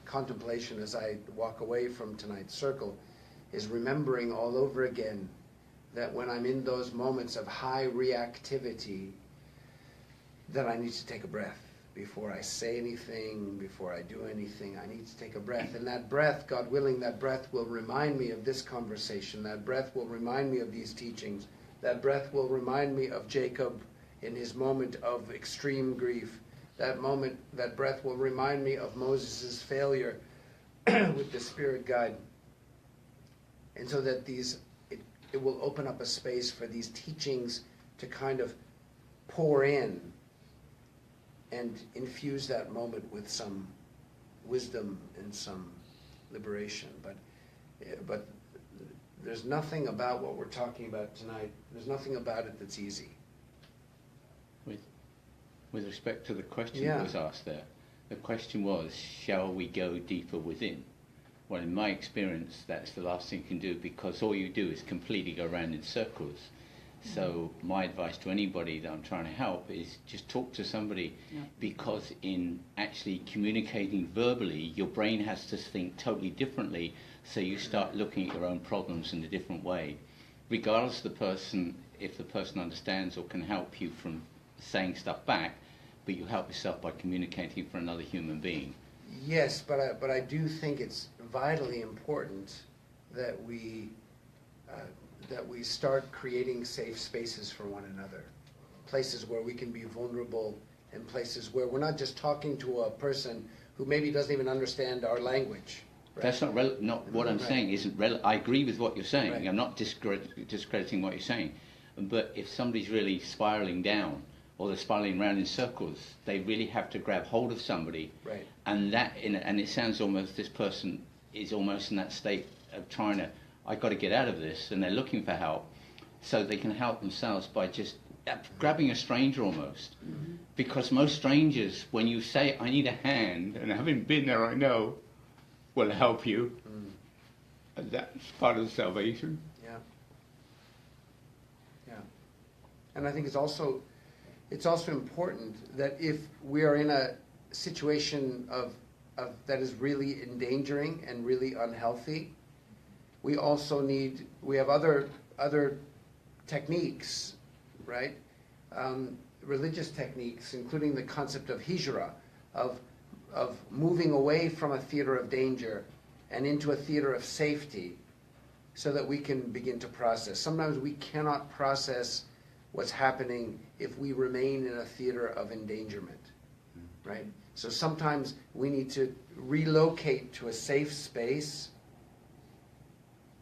contemplation as I walk away from tonight's circle is remembering all over again that when I'm in those moments of high reactivity, that I need to take a breath. Before I say anything, before I do anything, I need to take a breath. And that breath, God willing, that breath will remind me of this conversation. That breath will remind me of these teachings. That breath will remind me of Jacob in his moment of extreme grief. That breath will remind me of Moses' failure with the Spirit guide. And so that it will open up a space for these teachings to kind of pour in and infuse that moment with some wisdom and some liberation. But there's nothing about what we're talking about tonight, there's nothing about it that's easy. With respect to the question that was asked there, the question was, shall we go deeper within? Well, in my experience, that's the last thing you can do, because all you do is completely go around in circles. So my advice to anybody that I'm trying to help is just talk to somebody, because in actually communicating verbally, your brain has to think totally differently, so you start looking at your own problems in a different way. Regardless of the person, if the person understands or can help you from saying stuff back, but you help yourself by communicating for another human being. Yes, but I do think it's vitally important that we start creating safe spaces for one another, places where we can be vulnerable, and places where we're not just talking to a person who maybe doesn't even understand our language. Right? That's not what I'm saying. Isn't I agree with what you're saying. Right. I'm not discrediting what you're saying. But if somebody's really spiraling down, or they're spiraling around in circles, they really have to grab hold of somebody. Right. And it sounds almost, this person is almost in that state of trying to, I've got to get out of this, and they're looking for help, so they can help themselves by just grabbing a stranger almost. Mm-hmm. Because most strangers, when you say, I need a hand, and having been there, I know, will help you. Mm. And that's part of the salvation. Yeah. Yeah. And I think it's also important that if we are in a situation of that is really endangering and really unhealthy, we have other techniques, right? Religious techniques, including the concept of hijra, of moving away from a theater of danger and into a theater of safety, so that we can begin to process. Sometimes we cannot process what's happening if we remain in a theater of endangerment, right? So sometimes we need to relocate to a safe space,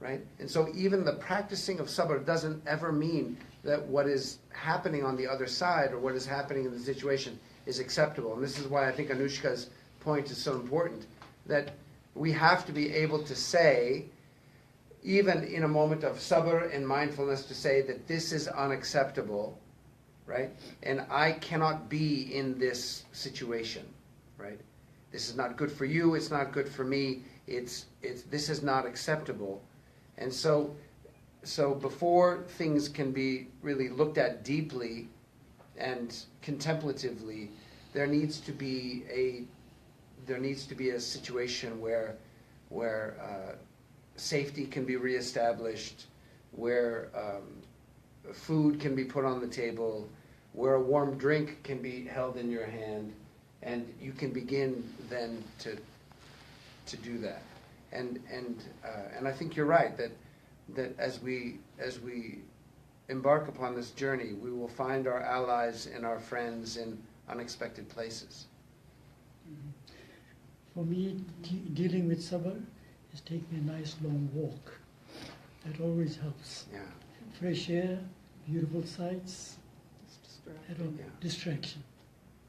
right? And so even the practicing of sabr doesn't ever mean that what is happening on the other side, or what is happening in the situation, is acceptable. And this is why I think Anushka's point is so important, that we have to be able to say, even in a moment of sabr and mindfulness, to say that this is unacceptable, right? And I cannot be in this situation, right? This is not good for you, it's not good for me, this is not acceptable. And so before things can be really looked at deeply and contemplatively, there needs to be a situation where safety can be reestablished, where food can be put on the table, where a warm drink can be held in your hand, and you can begin then to do that. And I think you're right that as we embark upon this journey, we will find our allies and our friends in unexpected places. For me, dealing with sabr is taking a nice long walk. That always helps. Yeah. Fresh air, beautiful sights, distraction.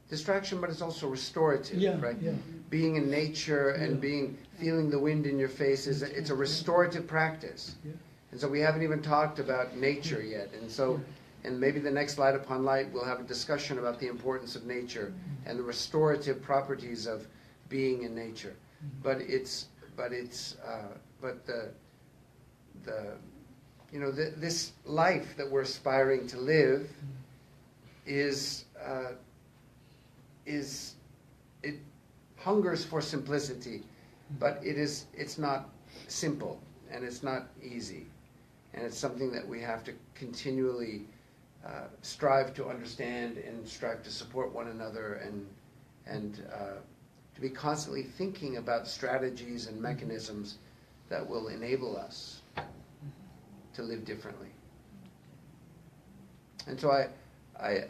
Distraction, but it's also restorative, right? Yeah. Being in nature and feeling the wind in your face it's a restorative practice. Yeah. And so we haven't even talked about nature yet. And so And maybe the next Light Upon Light we'll have a discussion about the importance of nature and the restorative properties of being in nature. But this life that we're aspiring to live it hungers for simplicity, but it's not simple and it's not easy, and it's something that we have to continually strive to understand and strive to support one another and to be constantly thinking about strategies and mechanisms that will enable us to live differently. And so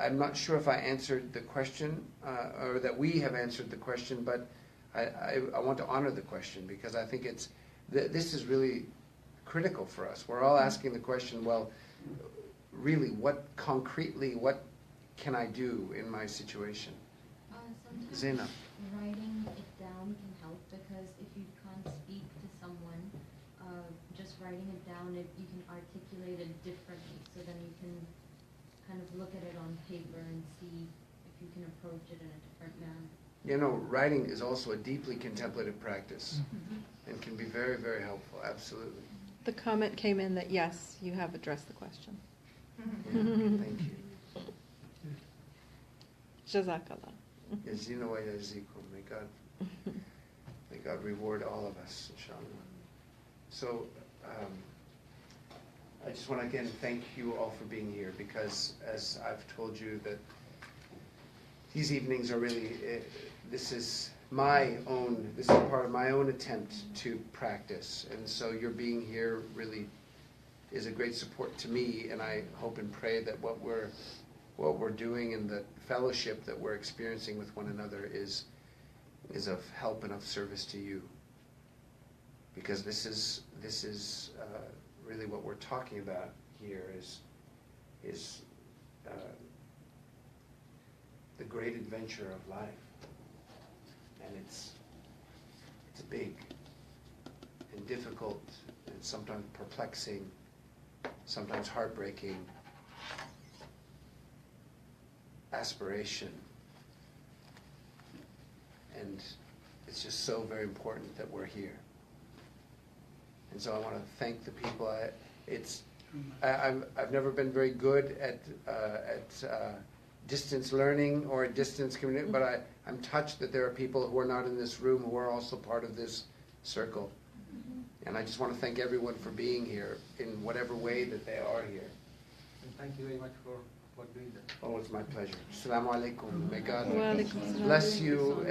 I'm not sure if I answered the question or that we have answered the question, but I want to honor the question because I think this is really critical for us. We're all asking the question, well, really, what can I do in my situation? Sometimes Zainab. writing it down can help because if you can't speak to someone, just writing it down, you can articulate it differently. So then you can kind of look at it on paper and see if you can approach it in a different manner. You know, writing is also a deeply contemplative practice and can be very, very helpful, absolutely. The comment came in that yes, you have addressed the question. Yeah, thank you. Jazakallah. Yazina wa yazikum. May God reward all of us, inshallah. So, I just want to again thank you all for being here because, as I've told you, that these evenings are really, this is part of my own attempt to practice. And so your being here really is a great support to me, and I hope and pray that what we're doing and the fellowship that we're experiencing with one another is of help and of service to you. Because this is really what we're talking about here is the great adventure of life, and it's big and difficult and sometimes perplexing, sometimes heartbreaking, aspiration, and it's just so very important that we're here. And so I want to thank the people. I've never been very good at distance learning or distance community, but I'm touched that there are people who are not in this room who are also part of this circle. And I just want to thank everyone for being here in whatever way that they are here. And thank you very much for doing that. Oh, it's my pleasure. Assalamu alaikum. May God Wa alaikum salam. bless you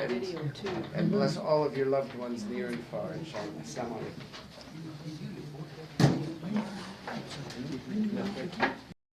and bless all of your loved ones near and far, inshallah. Assalamu alaikum.